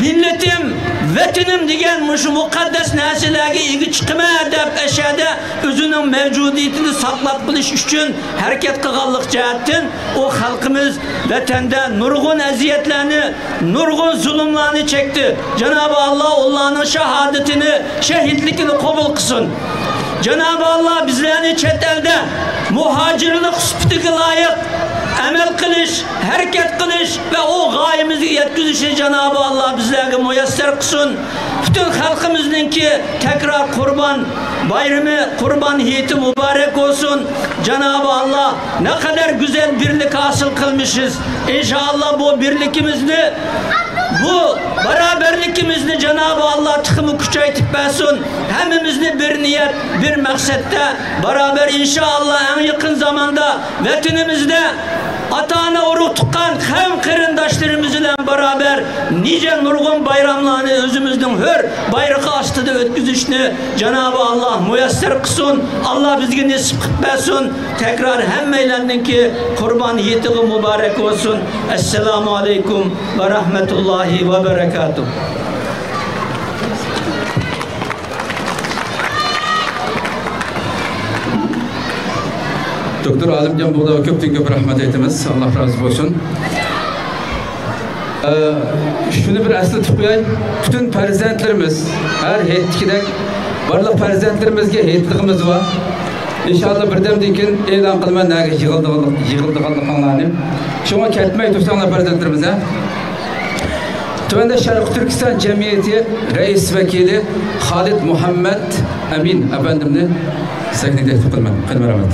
milletim, vatanim degan şu muqaddas narsalarga iyi chiqma deb ashada o'zining mavjudiyatini saqlab qolish uchun harakat qilganlik jihatdan o xalqimiz vatanda nurg'un aziyatlarni, nurg'un zulmlarni chekdi. Cenab-ı Allah onlarning shahodatini, shahidligini qabul qilsin. Cenab-ı Allah bizlarni chet elda muhacirlik sifatiga loyiq amel kılış, hareket kılış ve o gayemizi yetkizişi Cenab-ı Allah bizlerge müyesser kılsın. Bütün halkımızdaki tekrar kurban bayramı, kurban hiyeti mübarek olsun. Cenab-ı Allah ne kadar güzel birlik hasıl kılmışız. İnşallah bu birlikimizni, bu beraberlikimizni Cenab-ı Allah tıkımı küçeytip versin. Hemimizni bir niyet, bir maksatta beraber inşallah en yakın zamanda vatanimizde ata-ana urug' tuqqan hem qarindoshlarimiz bilan beraber nice nurg'un bayramlarni o'zimizning hur bayrog'i ostida o'tkazishni Cenab-ı Allah müyesser kılsın. Allah bizge nasip qilib bersin. Tekrar hammalarninki qurban yetigi mübarek olsun. Esselamu aleyküm ve rahmetullahi ve berekatuhu. Doktor Alimcan burada köp rahmet etimiz. Allah razı olsun. Şunu bir aslı tutmayay. Bütün farzandlarımız her heyetlikidek barlık farzandlarimizga heyetligimiz var. İnşallah birdemden keyin e'lon qilman naga yig'ildiganlarni. Şuna ketmay tursanglar farzandlarimiz. Tuvanda Sharq Turkiston jamiyati rais vakili Xolid Muhammad Amin efendimni sahnede qilman. Rahmat.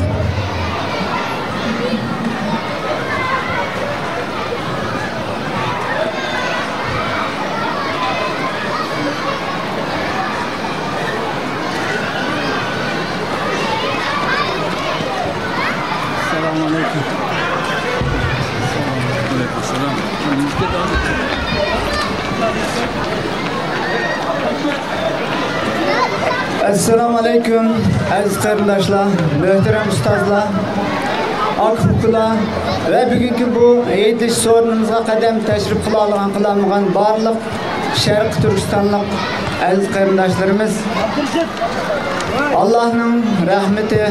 Assalamu alaikum aziz qarindoshlar, muhtaram ustozlar, akhukular ve bugünkü bu eğitiş sorunumuza qadam tashrif qila olgan barliq Sharq Turkistonlik aziz qarindoshlarimiz Allah'ın rahmeti,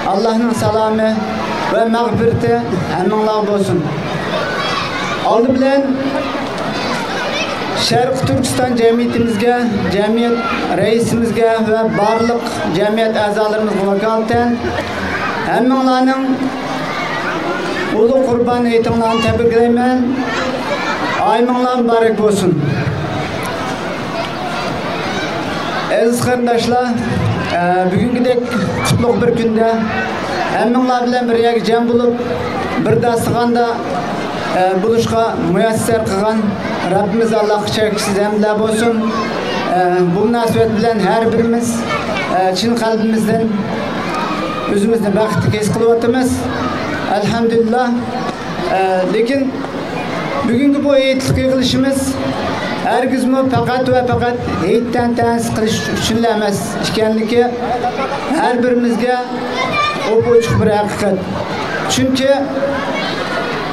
Allah'ın salami ve mağfirati hammanglarga bo'lsin. Oldi bilan Sharq Turkiston jamiyatimizga, jamiyat raisimizga ve barliq jamiyat a'zolarimizga vakolatan hammanglarning ulug' Qurban hayitlarini tabriklayman. Ayminglar muborak bo'lsin. Aziz qarindoshlar, bugünkidek qutlug' bir kunda hammanglar bilan bir yerga jam bo'lib, bir dastig'anda buluşqa müyassar qilgan Rabbimiz Allohga cheksiz hamdlar bo'lsin. Bu munosabat bilan har birimiz chin qalbimizdan o'zimizni baxtli his qilyapmiz. Alhamdulillah. Lekin bugungi bu hayitlik yig'ilishimiz hargizmi faqat va faqat hayitdan ta'sis qilish uchun emas ekanligi har birimizga ochiq bir haqiqat. Chunki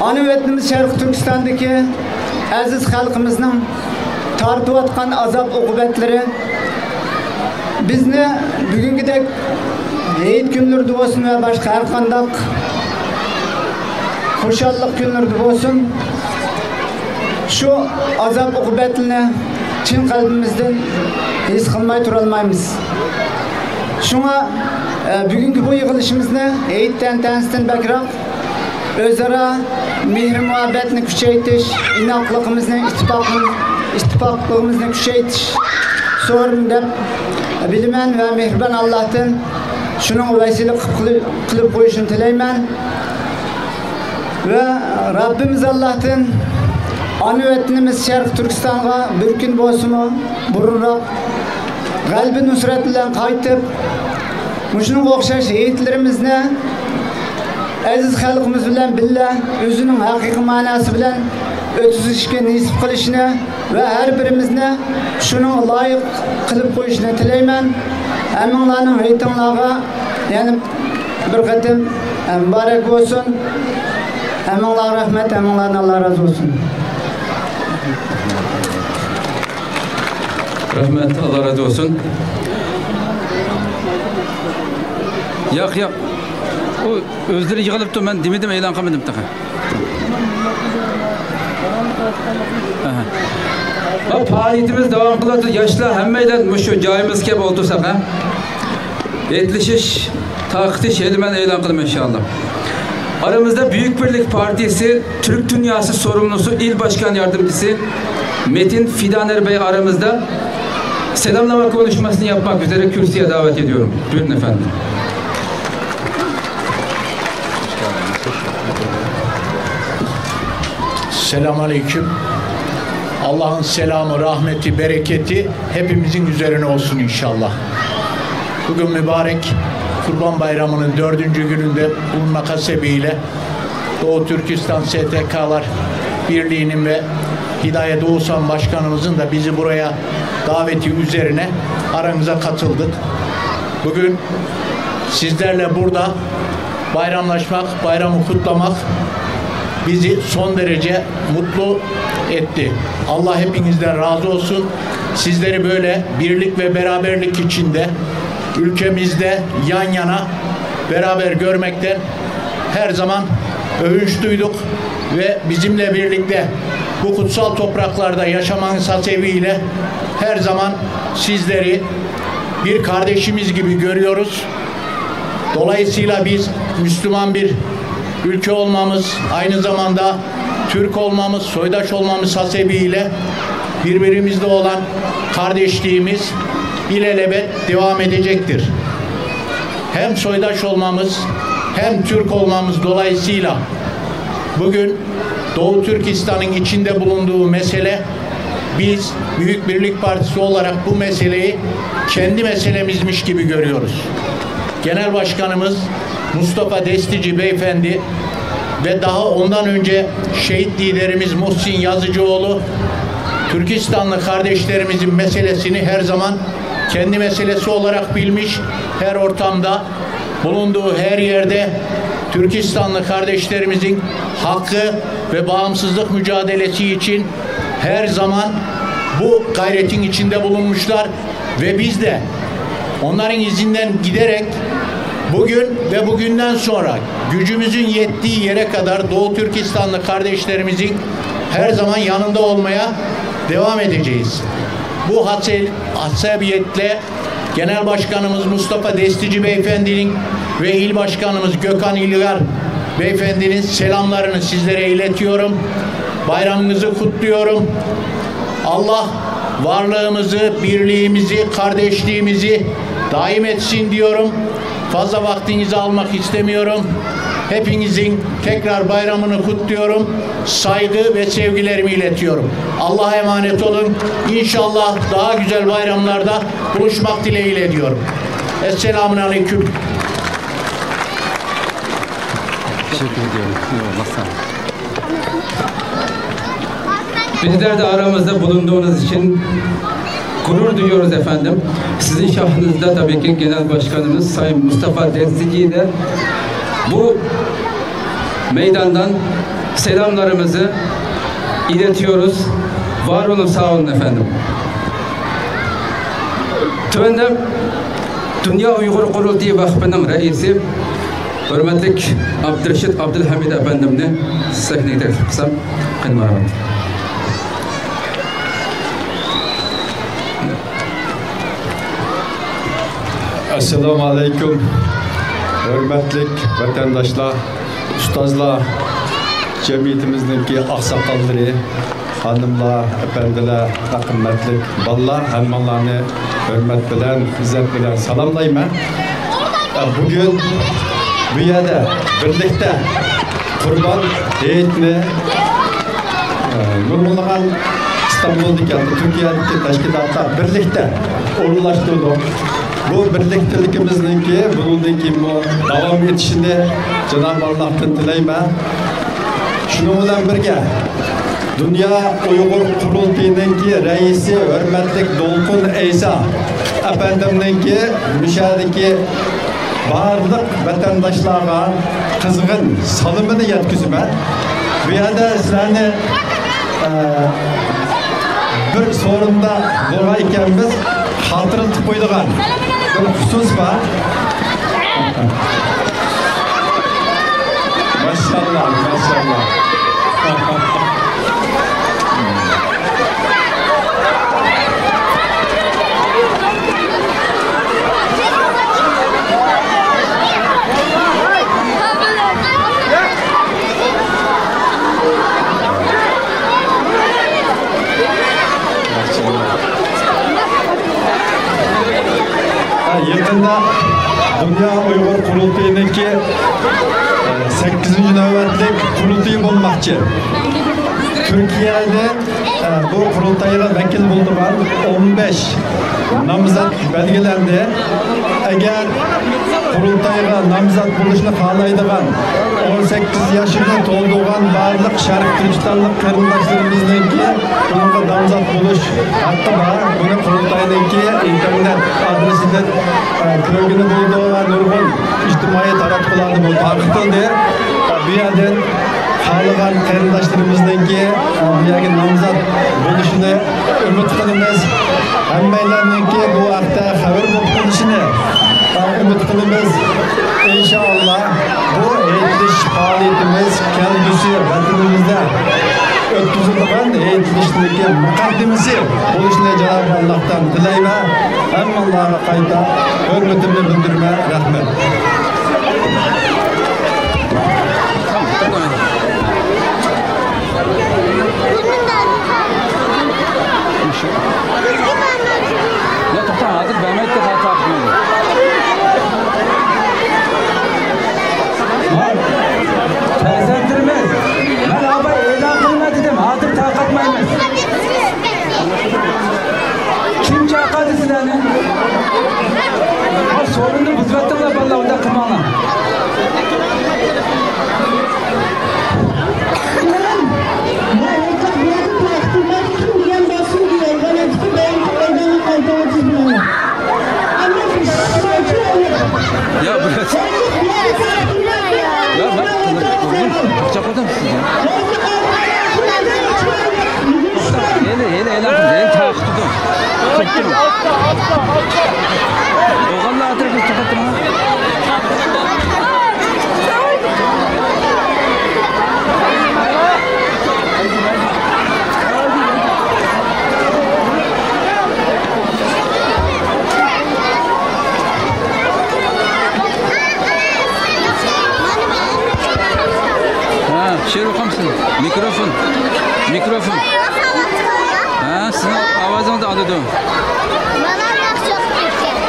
ana vatanimiz Sharq Turkistondagi aziz xalqimizning tortayotgan azob uqubatlari bizni bugünkidek hayit kunlarida bo'lsin va boshqa har qanday xushallik kunlarida bo'lsin shu azob uqubatlarni chin qalbimizdan his qilmay tura olmaymiz. Shunga bugünkü bu yig'ilishimizni hayitdan ta'sisdan bakroq özara mehr muhabbetini kuchaytirish, inoqligimizni, ittifoqligimizni kuchaytirish so'rin deb bilaman va mehribon Allohdan shuning vasila qilib qo'yishini tilayman. Va Rabbimiz Allohdan ana vatanimiz Sharq Turkistonga bir kun bo'lsinmi burunroq qalbi nusrat bilan qaytib, shunga o'xshash hayitlarimizni aziz xalqimiz bilan billa o'zining haqiqiy ma'nosi bilan o'tkazishga nasib qilishni va har birimizni shuni loyiq qilib qo'yishni tilayman. Hammanglarning hayitinglarga yana bir qatim muborak bo'lsin. Hammanglarga rahmat, hammanglardan Alloh razı olsun. Rahmet, Allah razı olsun. Yak. O özleri yığılıptı, ben demedim, e'lon qilmadim taqa. Faoliyatimiz devam qiladi. Yoshlar hammaylar shu joyimiz kelib o'tirsak, etlishish, taqtish elman e'lon qilaman inshaalloh. Aramızda Büyük Birlik Partisi Türk Dünyası sorumlusu İl Başkan Yardımcısı Metin Fidaner Bey aramızda selamlama konuşmasını yapmak üzere kürsüye davet ediyorum. Buyurun efendim. Selamun Aleyküm. Allah'ın selamı, rahmeti, bereketi hepimizin üzerine olsun inşallah. Bugün mübarek Kurban Bayramı'nın 4. gününde bulunmak hasebiyle Doğu Türkistan STK'lar Birliği'nin ve Hidayet Oğuzhan Başkanımızın da bizi buraya daveti üzerine aramıza katıldık. Bugün sizlerle burada bayramlaşmak, bayramı kutlamak bizi son derece mutlu etti. Allah hepinizden razı olsun. Sizleri böyle birlik ve beraberlik içinde ülkemizde yan yana beraber görmekten her zaman övünç duyduk ve bizimle birlikte bu kutsal topraklarda yaşamanız hasebiyle her zaman sizleri bir kardeşimiz gibi görüyoruz. Dolayısıyla biz Müslüman bir ülke olmamız, aynı zamanda Türk olmamız, soydaş olmamız hasebiyle birbirimizle olan kardeşliğimiz ilelebet devam edecektir. Hem soydaş olmamız hem Türk olmamız dolayısıyla bugün Doğu Türkistan'ın içinde bulunduğu mesele, biz Büyük Birlik Partisi olarak bu meseleyi kendi meselemizmiş gibi görüyoruz. Genel Başkanımız Mustafa Destici Beyefendi ve daha ondan önce şehit liderimiz Muhsin Yazıcıoğlu, Türkistanlı kardeşlerimizin meselesini her zaman kendi meselesi olarak bilmiş, her ortamda, bulunduğu her yerde Türkistanlı kardeşlerimizin hakkı ve bağımsızlık mücadelesi için her zaman bu gayretin içinde bulunmuşlar ve biz de onların izinden giderek bugün ve bugünden sonra gücümüzün yettiği yere kadar Doğu Türkistanlı kardeşlerimizin her zaman yanında olmaya devam edeceğiz. Bu hasabiyetle Genel Başkanımız Mustafa Destici Beyefendi'nin ve İl Başkanımız Gökhan İlgar Beyefendi'nin selamlarını sizlere iletiyorum. Bayramınızı kutluyorum. Allah varlığımızı, birliğimizi, kardeşliğimizi daim etsin diyorum. Fazla vaktinizi almak istemiyorum. Hepinizin tekrar bayramını kutluyorum. Saygı ve sevgilerimi iletiyorum. Allah'a emanet olun. İnşallah daha güzel bayramlarda buluşmak dileğiyle diyorum. Esselamun Aleyküm. Teşekkür ediyorum. Eyvallah, sağ olun. Bizler de aramızda bulunduğunuz için gurur duyuyoruz efendim. Sizin şahınızda tabii ki Genel Başkanımız Sayın Mustafa Destici'yi de bu meydandan selamlarımızı iletiyoruz. Var olun, sağ olun efendim. Tövende Dünya Uygur Kurultayı Vakfı'nın reisi hürmetlik Abdülreşit Abdülhamid efendimle sahneye teklif etsem kıymetli. Esselamu Aleyküm. Hürmetlik vatandaşlar, ustazlar, cemiyetimizdeki aksakalları, hanımlar, efendiler, kıymetlik ballar, hanımlarını hürmet bilen, izzet bilen salamlayman. Bugün bu yerde birlikte Kurban heyetini Nurgul'dan İstanbul'daki, Türkiye'deki teşkilatlar birlikte uğurlaştırdık. Bu birlikteliğimizdeki, bunundaki devam etişini Cenab-ı Allah'tan dileymen. Şunun bilen birge, Dünya Uygur Kurultayı'nınki reisi hürmetlik Dolkun Eysa efendimninki müşahedeki barlık vatandaşlarga kızgın salımını yetkizime. Bu yerde sizlerine bir sorunda buradayken biz hatırlatıp koyduğun bir husus var. Maşallah, maşallah. Yakında Dünya Uygur Kurultayı'ndaki 8. nöbetlik kurultayı bulmakçı. Türkiye'de bu kurultayına vekil buldular 15 namzat belgelendi. Eğer kurultayına namzat buluşunu kalaydıgan 18 yaşında dolduğun barlık Şarkı Türkistanlık karındaşlarımızdaki bununla namzat buluş hakkı var. Bunu kurultayındaki internet adresinde krogunu bulduğu ve nurgun içtimai taratkularını bu takıtıldı. Bir yerden Halıgan karındaşlarımızdaki bu yerden namzat buluşunu ümit kılımız. Hemmeylerindeki bu hafta haber buluşunu ümit kılımız. İnşallah bu eğitiş faaliyetimiz kelgusi vatanimizda o'tkazilgan e'tilishniki muqaddimasi bo'lishini Janob Allohdan tilayman. Hammalarga qayta hurmatimni bildirman. Rahmat. Ya to'xta, hozir Bamaytga qatnashmaydi. Taysantirmez. Men abay e'lon qilma dedim, hozir taqatmaymiz. Kim chaqirdi sizlarni? Ha, so'rinni buzratdilar balla, unda qilmanglar. Ya biraz. Ya ben çapadım sizi. Hele taktım. Oğlanla atıp çapadım ha. Şer okumsun. Mikrofon. Ha, sizin avazınızı alıdım.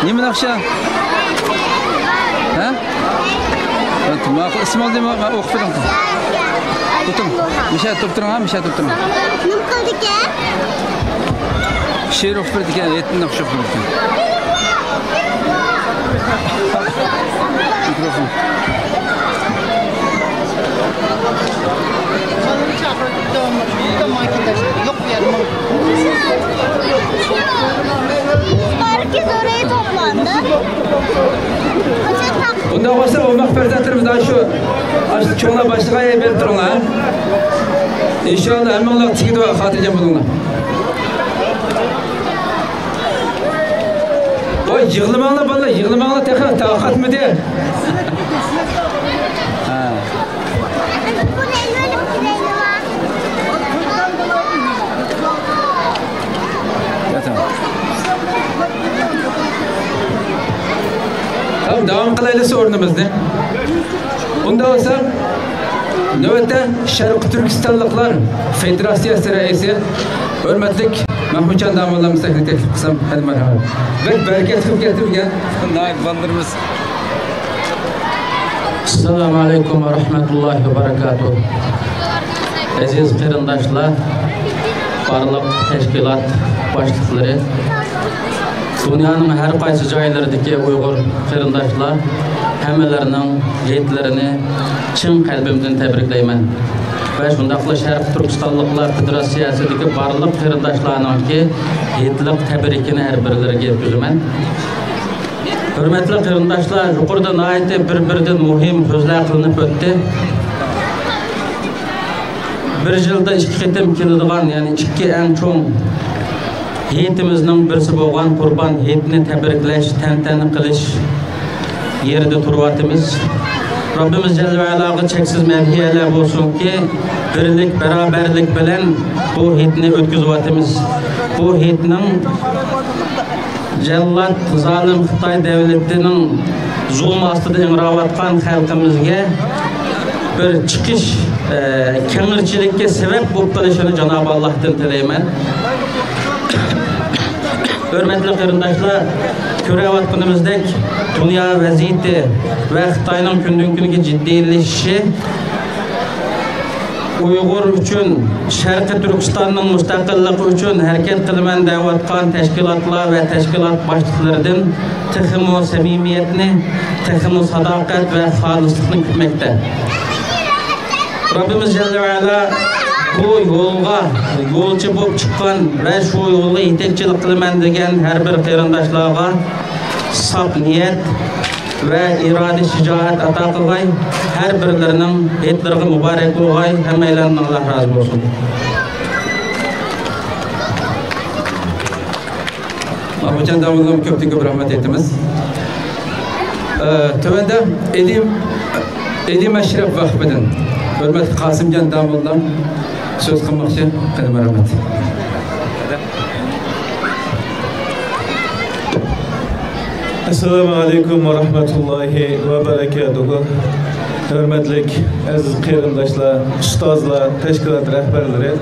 Nime nakşa? Ha? Tamam, ismi aldım ama okudum. Tuttum. Mişa tuttum. Şer okuduk ya, etin nakşa okuduk. Mikrofon. Herkes oraya toplandı. Bundan olsa o makferdatlarımız daha şu çoğuna başlığa verip durun ha. İnşallah emmanlar tiki dua hatırlayacağım bununla. Oy yığılmanla bana, yığılmanla tekrar takat mı diye. Tamam, devam kılaylısı ordumuzda. Bunda olsa növbette Şarkı Türkistanlıklar Federasyası Reisi hürmetlik Mahmutcan Damallarımız teklif kısam. Hadi merhaba. Ve bereket getirgen naib bandırımız. Assalamu alaikum ve rahmetullahi ve berekatuhu. Aziz kırındaşlar, barlıq teşkilat başlıkları, dünyanın her qaysı joylaridagi Uyghur qarindoshlar hammalarining yetlarini chin qalbimdan tabriklayman. Va shundaqla Sharq Turkistonliklar Federatsiyasidagi barliq qarindoshlarningki yetliq tabrikini har birlariga yetkazaman. Hurmatli qarindoshlar, yuqorida nihoyatda bir-biridan muhim so'zlar qilinib o'tdi. Bir yilda 2 qitim keladigan, ya'ni 2 eng cho'ng heyitimizning birisi bo'lgan Qurban heyitini tabriklash, tantana qilish yerida turyapmiz. Rabbimiz Jalla va Alaga cheksiz madhiyalar bo'lsinki, birlik, barobarlik bilan bu heyitni o'tkazyapmiz. Bu heyitning Jallat zolim Xitoy davlatining zulm ostida ingrayotgan xalqimizga bir chiqish, kengirchilikka sabab bo'lib qolishini Janob Allohdan tilayman. Hürmetli qarindoshlar, ko'rayotganimizdek dunyo vaziyati va Xitoyning kundan kunga jiddiylashishi Uyg'ur uchun, Sharqiy Turkistonning mustaqilligi uchun harakat qilaman deyotgan tashkilotlar va tashkilot boshliqlaridan texmo samimiyatni, texmo sadoqat va xolislikni kutmoqda. Rabbimiz Jalla va Ala bu yo'lga yo'lchi bo'lib chiqqan va shu yo'lga yetakchilik qilaman degan har bir qarindoshlarga saf niyat va iroda shijoat ato qilgay. Har birlarining yetlariga muborak bo'lgay. Hammalarning Alloh rozi bo'lsin. Mahmutcan Damallarga ko'p rahmat aytamiz. Tövende Eli Meşref Vakfı'nın hürmetli Kasımcan Damıl'dan söz kılmakçı. Kadim rahmet. Assalamu alaikum wa rahmatullahi wa barakatuhu. Hürmetlik aziz qarindoshlar, ustozlar, tashkilot rahbarlari.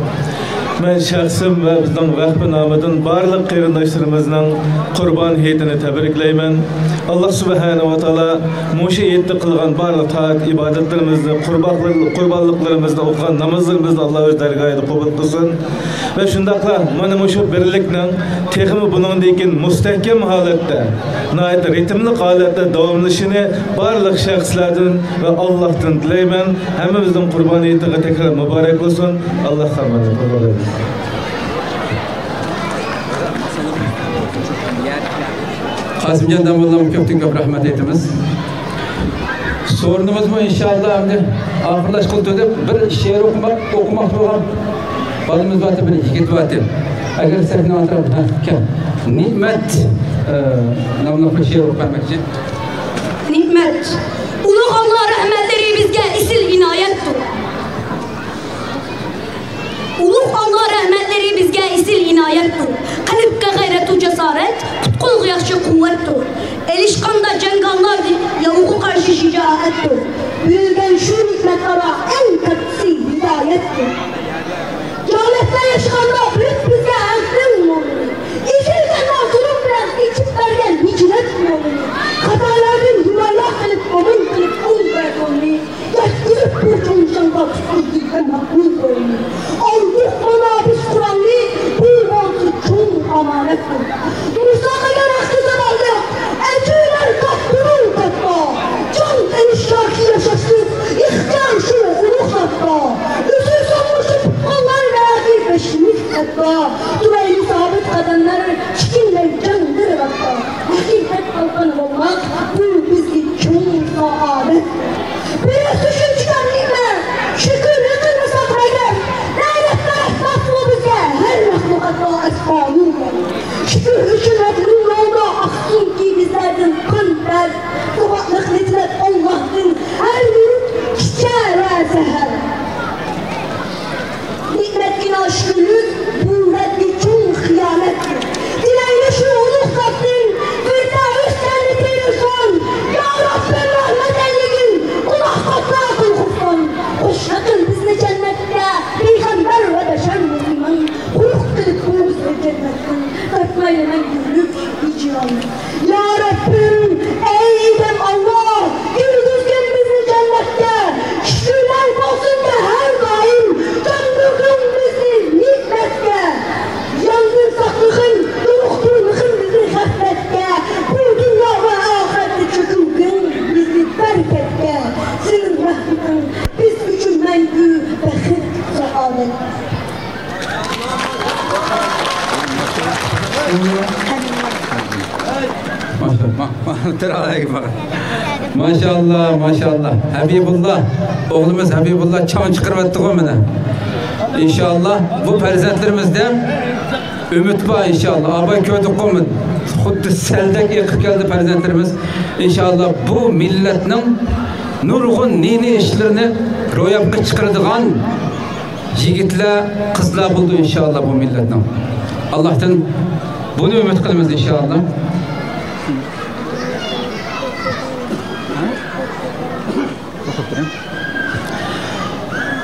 Men shaxsim va bizning vaqf nomidan barliq qarindoshlarimizning Qurban hayitini tabriklayman. Allah subhanahu wa taala mushu hayitda qilgan barliq taat ibodatlarimizni, qurbonliklarimizni, o'qigan namozlarimizni Alloh o'z dargohida qabul qilsin. Ve shundaqla mana mushu birlikning texmi buningdan mustahkam holatda, nihoyat ritmli holatda davomlashini barliq shaxslardan va Allohdan tilayman. Hammamizning Qurban hayitiga tekrar muborak bo'lsin. Alloh hammasini qabul qilsin. Kasımcan Damol'dan köptün köp rahmet etimiz. Sorunumuz mu inşallah şimdi ahırlaş kıldığı bir şiir okumak olan balımız vardı bir hikmet vardı. Eğer sefine atarım nimet namına bir şiir okumak için. Nimet. Uluq Allah rahmetleri bizge isil inayettir. Uluq Allah rahmetleri bizge isil inayettir. Kalpke gayretu cesaret, kutkul yaxşı kuvvettir. Elişkanda cengallar yavuğu karşı şicaettir. Büyügen şu nikmetlere en katsi hidayettir. Cahaletle yaşkanda büyük bizge erkli olmalı. İçeriden oturup biraz içip vergen hicret olmalı. Hatalardan yuvarlak kılıp, onun kılıp, ulvet olmalı. Yaştırıp kurtuluşanda tutuldukta makbul olmalı. Olduk bana biz Kur'an'lı, bu oldu çok amanettir. Mustafa yaraktıza vardı, ecüler kaptırıl katta. Can enişkaki yaşasın, ihtiyar şu uluk hatta. Üzül sanmışıp onlar verdiği peşlik hatta. Duraylı sabit kadınlar, çikinler candır hatta. Hakikat kalkanı olmak, bu bizgi çok saadet. Biraz düşün çıkan nime, şükür yıkılmasak raylar. Laylekler esnaflı bize, her mahlukatta esfanı. Şükür üçün hepinin yolda aksın ki bizlerden kınter. Sabahlık nizmet Allah'ın her yürüp çiçeğe seher. Nimet inaşlılık, bu reddi çok hıyanettir. Dileğine şu uluk Rabbin, Firdevs cennetine son. Ya Rabbim rahmet eylegin, kulak katla kıl kufran. Hoş yakın bizle cennette, peygamber ve beşer müslüman. Huluk kılıp buluz ve cennetten, katmayla men gülük icran. Ya Rabbim, ey idem Allah, güldüzgen bizi cennette. Şükürler olsun ki her daim, canlıkın bizi nikmette. Yangın saklığın, yoluktuluğun bizi gaflette. Bu dünya ve ahirette çökülgün bizi berkette. Senin rahmetin biz üçün mengü ve hırt saadet. Maşallah, maşallah. Habibullah, oğlumuz Habibullah çan çıkarmattı o mene. İnşallah bu perzentlerimizde ümit var inşallah. Abay köyde koyun. Xuddi seldek yıkıp geldi perzentlerimiz. İnşallah bu milletin nurgun nini işlerini royapka çıkardıgan yigitler, kızlar buldu inşallah bu milletin. Allah'tan bunu ümit kılımız inşallah.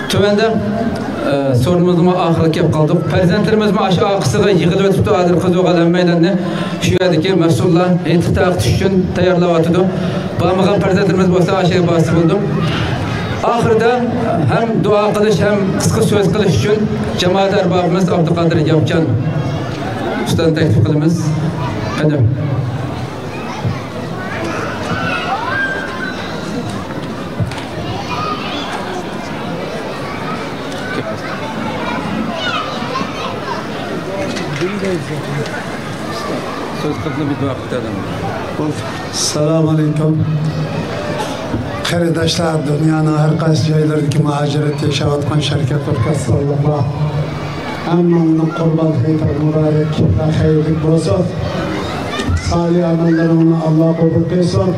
Tövende sorunumuzun ahırlık yap kaldık. Perzentlerimizin aşağı kısıga yığılıp ötüp adır kız oğalan meydanını şu yerdeki mesullar intihtaq için tayarlavatıdı. Bağımıgan perzentlerimiz bolsa aşağı bası buldum. Ahırda hem dua kılış hem kısa söz kılış için cemaat erbabımız Abdülkadir Yapcan ustadan teklif kılımız. Kadim. Söz kılını bir dua kıtalım. Selamun aleyküm. Kardeşler, dünyanın her qaysi joylaridagi muhacirat yaşayotgan şirket orkestralariga hammaning Qurban hayiti muborak va xayrli bo'lsin. Salih amallarni Alloh qabul qilsin.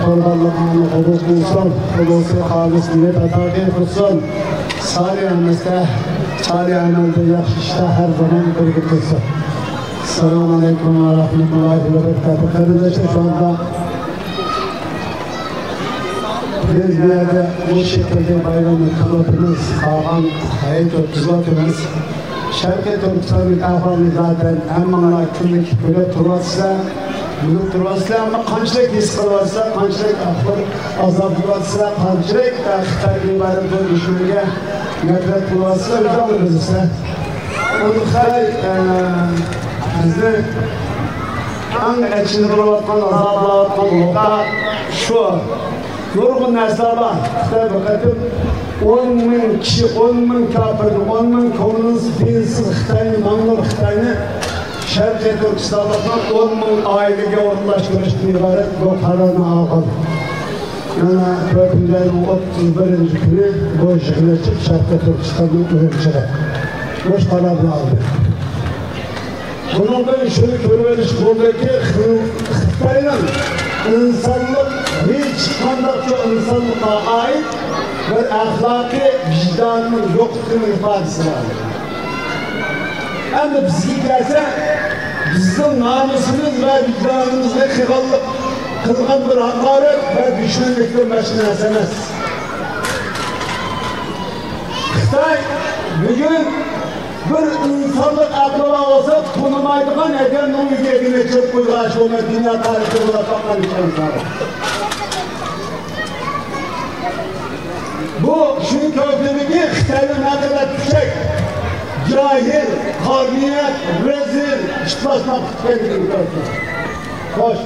Kurbanlığını kabul kılsın, hulusi halis niyet ataki kılsın. Salih amelde, salih amelde yaxşı işte her zaman birlikte kılsın. Selamun Aleyküm ve Rahmetullahi ve Berekatuhu. Kardeşler şu anda biz bir yerde bu şekilde bayramı kılıbımız, kalan hayat ötüzlatımız. Şevket Türkistan mükafatını zaten hemen kimlik böyle turvatsa, bunu turvatsa ama kançlık his kılvatsa, kançlık ahır azap turvatsa, kançlık Xitay ibadet o düşünüge nefret turvatsa, biz alırız ise. Onu Xitay bizi en içinde turvatkan, azaplatkan nokta şu. Nurgun nesler var. Xitay bakatım 10.000 kişi, 10.000 kafir, 10.000 komünist, dinsiz Xitay'ın, Manlar Xitay'ını Şevket Türkistan'dan 10.000 ailege ortalaştırıştı ibaret bu kararını aldı. Yani 4. ayın 31. günü bu şekilde çık Şevket Türkistan'ın ürünçere. Boş kararını aldı. Bunun da şunu görmeliyiz, buradaki Xitay'ın insanlık, hiç kandakça insanlığa ait ve ahlaki vicdanının yokluğunun ifadesi var. Hem de bizi gelse, bizim namusumuz ve vicdanımızda kılgan bir hakaret ve düşmanlıkın başına esemez. Xitay bugün bir insanlık aklına olsa tanımaydıgan edeninin yüzeyine çöp koygaç olma dünya tarihi olarak bakman için var. Bu şunun köklülüğü Xitay'ın ne kadar düşük, cahil, harmiyet, rezil, çıtlaşmak kendini köklü. Hoş,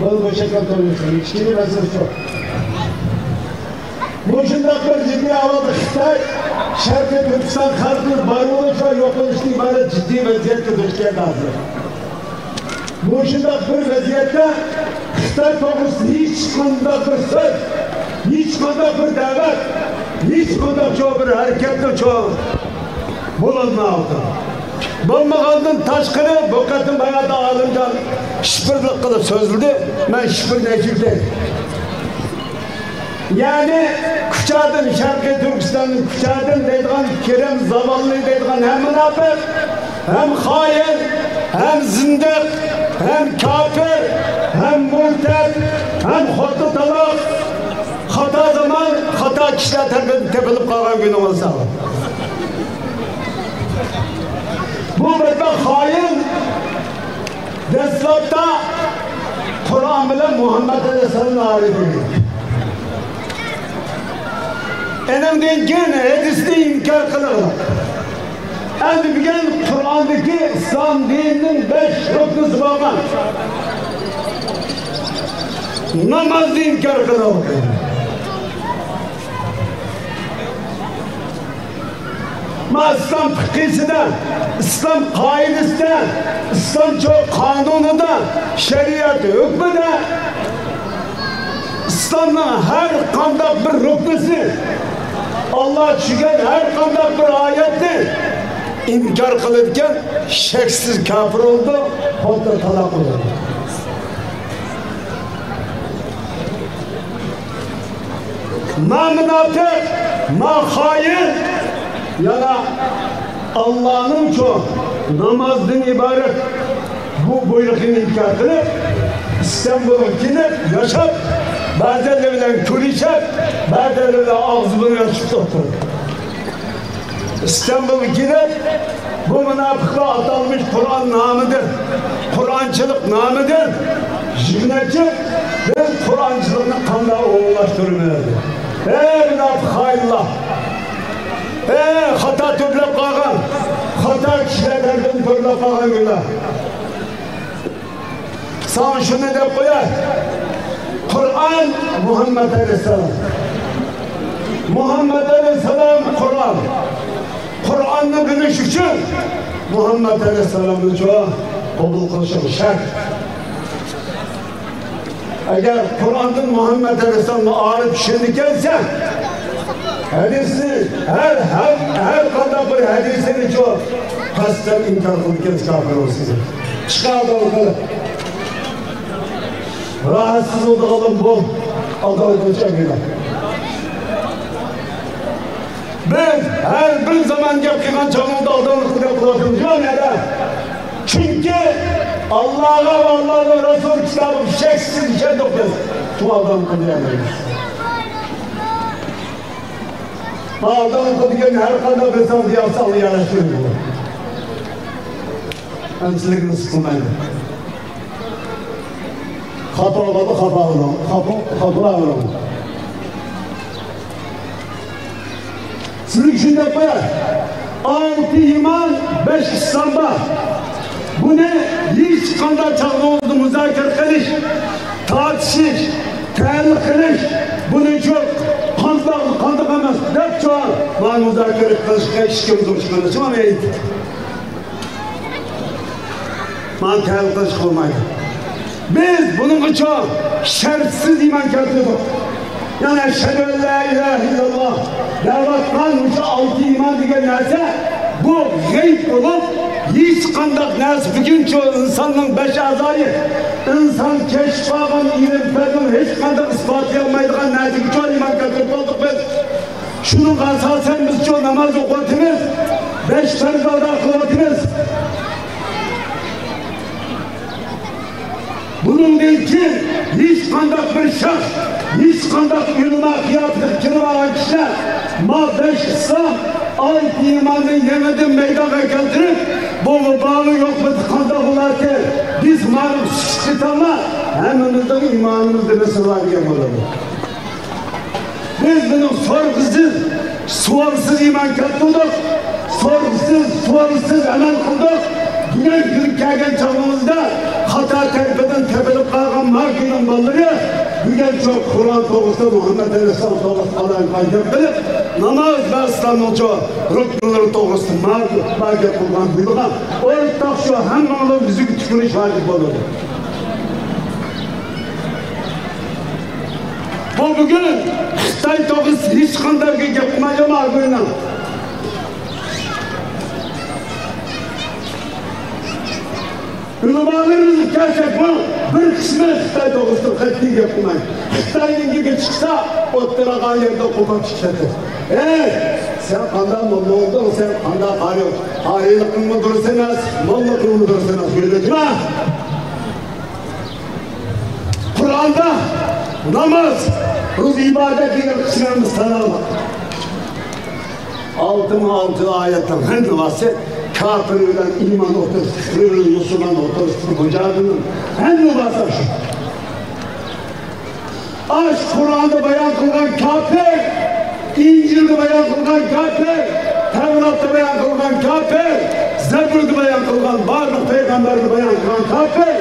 bunu bu şekilde söylüyorsun, içkili rezil çok. Bu şundak bir ciddi havada Xitay, Şevket Türkistan halkının varoluşu yok oluştu ibaret ciddi vaziyette Türkiye lazım. Bu şundak bir vaziyette Xitay topluluğu hiç konuda bir söz, hiç konuda bir davet, hiç konuda çoğu bir hareketli çoğu bulunmadı. Bulmağından taşkını bu kadın bana da ağzından şıpırlık kılıp sözlüdü, ben şıpır necildim. Yani Küçadın, Şarkı Türkistan'ın Küçadın deydiğin Kerem Zavallı deydiğin hem münafık, hem hain, hem zindik, hem kafir, hem murted, hem hotu talak, hata zaman, hata kişiler tepilip kalan günü olsa. Bu bedbe hain, deslapta Kur'an bile Muhammed Aleyhisselam'ın arifidir. Enemden gene hadisini inkar kılırlar. Endi bugün Kur'an'daki İslam dininin 5 rüknüsü bağlan. Namazı inkar kılırlar. Ma İslam fıkhisinden, İslam kaidesinden, İslam çok kanunundan, şeriatı hükmünden, İslam'ın her kandak bir rüknüsü, Allah çıkan her kandak bir ayetini inkar kılırken şeksiz kafir oldu, hatta talak oldu. Ma münafık, ma hain, yana Allah'ın çok namazdan ibaret bu buyrukunu inkar kılıp İstanbul'unkini yaşap, bazılarıyla külüşep, bazılarıyla ağzını açıp tuttu. İstanbul'unkini bu münafıkla atılmış Kur'an namıdır, Kur'ancılık namıdır, jünnetçi ve Kur'ancılığını kanla oğullaştırmıyor. Ey münafık hainler! Hata türlep kalkan, hata kişilerden türlep kalkan günler. Sana şunu de koyar, Kur'an Muhammed Aleyhisselam. Muhammed Aleyhisselam Kur'an. Kur'an'ı biliş için Muhammed Aleyhisselam'ın çoğu kabul kılışır şart. Eğer Kur'an'ın Muhammed Aleyhisselam'ı ağrı pişirdikensen, hadisi, her kadar bir hadisini çoğu kasten inkar kılırken kafir olsun. Çıkardı o kadar. rahatsız olduğum bu adalet ölçemiyle. Biz her bir zaman yapılan canlıda adalet yapılabilir. Neden? Çünkü Allah'a ve Allah'ın Resulü kitabı şeksiz bir şey yok biz. Bu adam kılayamayız. Adam kılıyor her kadar bir zaman diyarsalı yaraşıyor. Emsilikini sıkılmayın. Kapı oladı, kapı alalım. Kapı alalım. Sizin için yapmayın. 6 iman, 5 İslam'da. Bu ne? Hiç kanda çağda oldu müzakere kılış, tartışış, tehlike kılış. Bunu çok kandık emez. Hep çoğal. Var müzakere kılış, eşkimiz uçkınız. Ama neydi? Man tehlike kılış kılmaydı. Biz bunun için şerefsiz iman getirdik. Yani eşhedü en la ilahe illallah. Yaratkanmış 6 iman diye neyse bu gayb olup hiç kandak neyse bugün çoğu insanın 5 azayı insan keşfağın ilim perdon hiç kandak ispat yapmaydıgan neyse çoğu iman getirdik olduk biz. Şunun asasen biz çoğu namaz okutimiz 5 ferzada okutimiz. Bunun değil ki hiç kandak bir şahs, hiç kandak yılına kıyafet kırılan kişiler ma 5 İslam 6 imanın yemeden meydana getirip bu bağlı yok mu kandak olarken biz malum sıkıntılar hemimizden imanımızda mesela yapalım. Biz bunun sorgusuz, sualsız iman getirdik, sorgusuz, sualsız amel kıldık. Güne gülüp gelgen çağımızda hata terpeden tepelip kalkan makinin balları bugün çok Kur'an doğrusu Muhammed Aleyhisselam doğrusu Allah'ın kaydet bilip namaz ve İslam'ın çoğu rüknleri doğrusu makine kullan buyurgan ortak şu hemen bizi tükürüş vacip olur. Bu bugün Xitay doğrusu hiç kandar ki yapmayacağım ağabeyine. Ülümanlarımız gerçek bu. Bir kısmı Xitay doğrusu Xitay yapmayın. Xitay'ın gibi çıksa otturagan yerde okumak çıkacaktır. Sen kandan molla oldun, sen kandan arıyor. Ariyelikini mi durursanız, mollıkını mı durursanız böyle değil mi? Kur'an'da namaz, ruz ibadet diye kısmımız tanırlar. 6 ayetten hem varsa kafirlerden iman otur, küfürün, Müslüman otur, mücadının hem varsa şu. Aşk Kur'an'da bayan kılgan kafir, İncil'de bayan kılgan kafir, Tevrat'ta bayan kılgan kafir, Zebur'da bayan kılgan, bazı peygamber'de bayan kılgan kafir,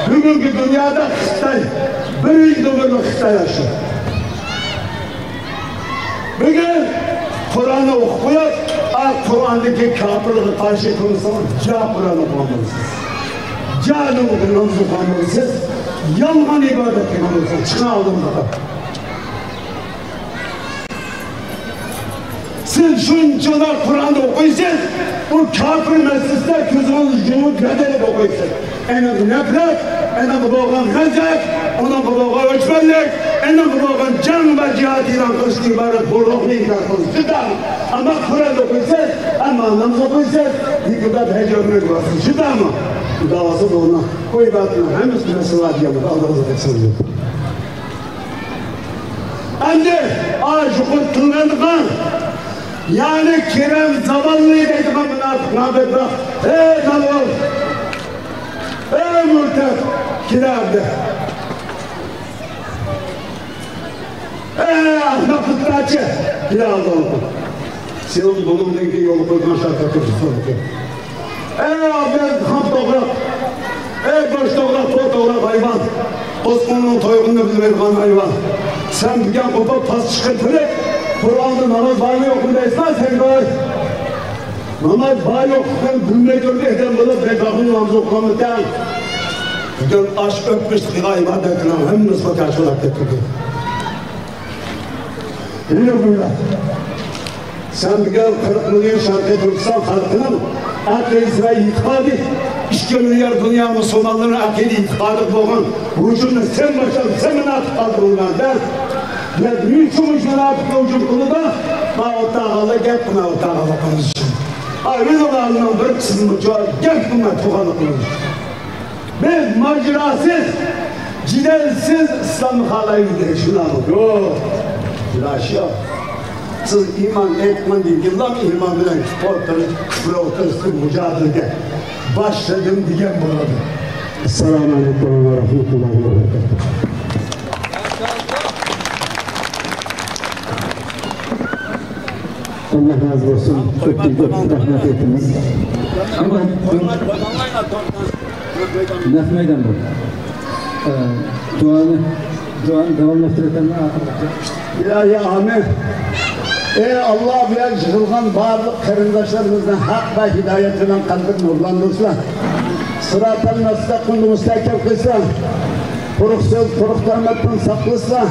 bugünkü dünyada Xitay, birinci numaralı Xitay yaşıyor. Bugün Kur'an'ı okuyup, Kur'an'daki kafirliği karşı konuşsanız, Kur'an'ı okumalısınız. Canım namazı okumalısınız, yalan ibadet okumalısınız, çıkın aldığımda da. Siz şuncalar Kur'an'da okuysanız, bu kafir meclisler gözünüzü yumup bedelip okuysanız. Enen nefret, enen boğan gazet, onun boğan ölçmenlik, enen boğan can ve cihat ilan kılıçlı ibaret boğluğunu ilan kılıçlı. Ama Kur'an okuysanız, ama namaz okuysanız, yıkıdat heyecanını varsın. Şu da mı? Davası da ona. O ibadetin hem üstüne sıvat yapıp Allah'ın hepsini yapıp. Şimdi aşıkın tıngandıkan, yani Kerem zavallıyı dedi ben münafık bırak. Ey zavallı, ey mürtet Kerem'de. Ey ahmak fıtraçı Kerem'de oldu. Senin bununla yolu koyduğun şarkı kırısı. Ey abi ham toprak, ey boş toprak, toz toprak hayvan. Osmanlı'nın toyuğunda bizim elvan hayvan. Sen bir yan kopa pas çıkartırıp, Kur'an'da namaz var mı yok mu deysen sen gör. Namaz var yok, ben gülme gördü eden bana bedahın namaz okumaktan. Bugün aş öpmüştük ibadetine, hem nisbet karşılarak getirdi. Yine böyle. Sen bir gel 40 milyon şarkı Türkistan halkının akıl ve itikadi 2 milyar dünya Müslümanlarının akili itikadı boğun. Ucunu sen başladın, sen münafık kaldırılgan der. Ve niçin münafık ucun kulu da ma otağala gel buna otağala konuşsun. Biz olanın bir kısmını gel buna tuğalı konuşsun. Biz macerasız, cidelsiz İslam'ı halayı gidiyor. Şunu alın. Yok. Flaş yok. Siz iman etmen değil. Yıllar iman bilen sportları, protestin mücadelede başladım diyen burada. Esselamu Aleyküm ve Rahmetullahi ve Berekatuhu. Allah razı olsun. Çok büyük rahmet ettiniz. Ama nefmeyden bu. Duanı devamlaştırırken İlahi Ahmet, ey Allah bilen yığılgan barlık kırındaşlarımızdan hak ve hidayetiyle kalbini nurlandırsa, sırat-ı müstakimini müstakil kılsa, turuk söz, turuk hürmetten saklasa,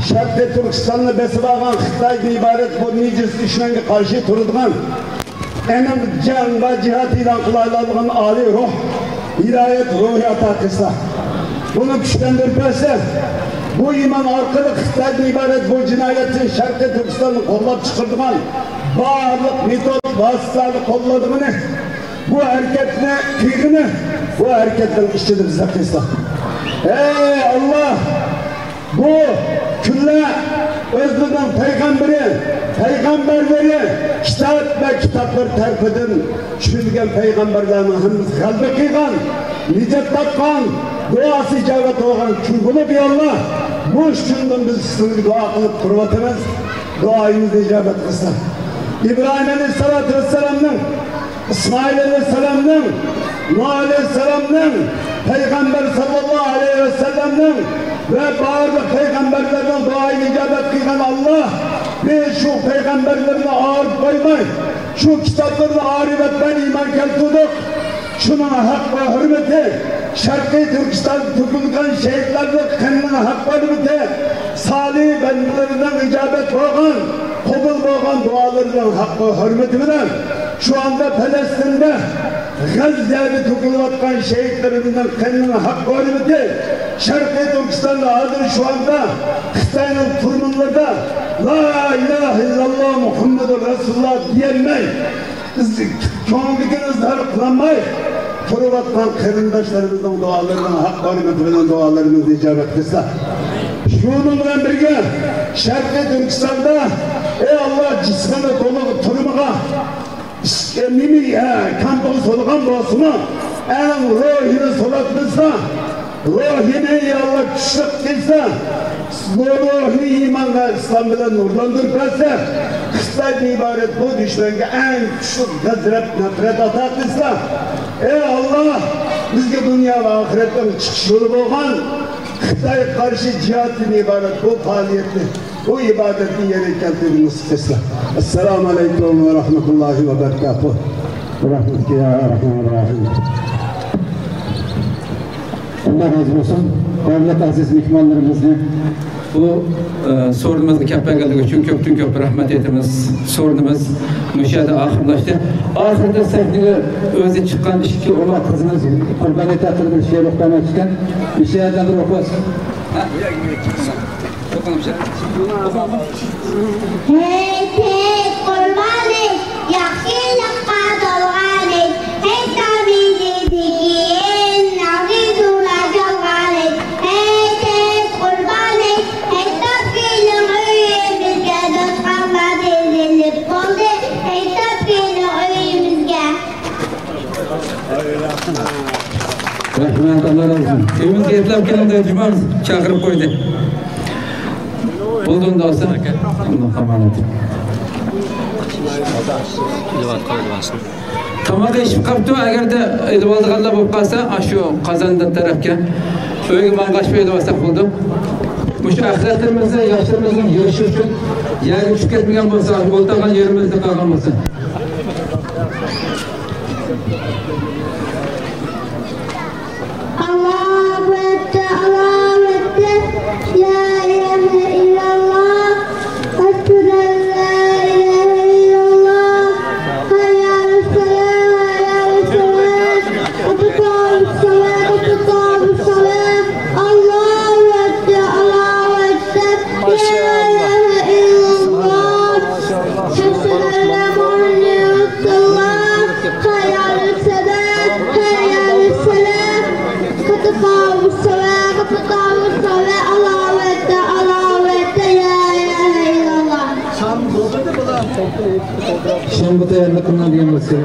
Şarkı Türkistan'ı besip ağan Xitay'da ibaret bu nicis işlerine karşı turduğun, emin can ve cihat ilan kılaylalığın âli ruh, hidayet ruhi ata kılsa. Bunu güçlendirmezse, bu iman arkalı Xitay'da ibaret bu cinayetin Şarkı Türkistan'ı kollap çıkırdığın, bağırlık, mitot, vasıtalı kolladığını, bu hareketine, fikrine, bu hareketten işçidir bize kılsa. Ey Allah! Bu külle özlüden peygamberleri kitap ve kitaplar terpeden düşüngen peygamberlerini hemimiz kalbi kıygan, nicet tapkan, duası icabet olan çünkü bir Allah bu şundan biz sizin dua kılıp kurbatınız, duayımızı icabet kılsa. İbrahim Aleyhisselatü Vesselam'ın, İsmail Aleyhisselam'ın, Nuh Aleyhisselam'ın, Peygamber sallallahu aleyhi ve sellem'in ve bazı peygamberlerden duayı icabet kıygan Allah biz şu peygamberlerine ağır koymay, şu kitaplarına ağır ben iman keltuduk, şunun hak ve hürmeti, Şarkı Türkistan tutuklukan şehitlerinin kendine hak ve hürmeti, salih bendelerinden icabet boğan, kabul boğan dualarından hak ve hürmeti bilen, şu anda Filistin'de Gazze'de tutuklukan şehitlerimizden kendine hak ve hürmeti, Şarkı Türkistan'da hazır şu anda Xitay'ın turmanlarda La ilahe illallah Muhammedur Resulullah diyenmey, çoğunlukun ızhar kılanmay, Turuvattan kırındaşlarımızdan dualarından hak ve hürmetinden dualarımızı icabet kılsa. Şununla birge Şarkı Türkistan'da ey Allah cismine dolu turmağa mimi kampı soluğan boğazına en ruhini solatmışsa ruhini ya Allah küçük değilse bu ruhini iman ve İslam ile nurlandırırsa Xitay'da ibaret bu düşmenge en küçük nefret ataklısa ey Allah bizge dünya ve ahiretten çıkış yolu boğan Xitay'a karşı cihatın ibaret bu faaliyetli bu ibadetin yeri keltediğimiz kısla. Esselamu Aleyküm ve Rahmetullahi ve Berekatuhu. Rahmetki ya Rahmanirrahim. Allah razı olsun. Devlet aziz mihmanlarımızı bu sorunumuzu kapatmak için köp rahmet etimiz. Sorunumuz müşahede ahırlaştı. Ahırda sevgili özü çıkan işki olan kızınız kurban etatırdır şeyluktan açken müşaheden bir okusun. Hey kurbanı yaxşılıkqa dolğanı hey tabididikin nağiduna jalğanı hey kurbanı hey tapkinin öyümüzge dostqanma dizilip oldu hey tapkinin öyümüzge Rahmet Allah razı olsun. Evimizge etlap kelinde cumamız çağırıp koydu. Buldun da olsa Allah emanet. Tamaga işip kaptı eğer de edvaldıqalla болып qalsa aşu qazandan tarafga öyle mangaş bir edvasak buldum. Muş ahiretlerimizde yaşlarımızın yaşı için yer uçup ketmeyen bolsa, oltağan yerimizde kalgan bolsa. Allahu Ekber, Allahu Ekber, La ilahe illallah, Eşhedü en la ilahe illallah, Hayya alel-salah, Hayya alel-salah, Şam'da yerine kılınan diyen mesele.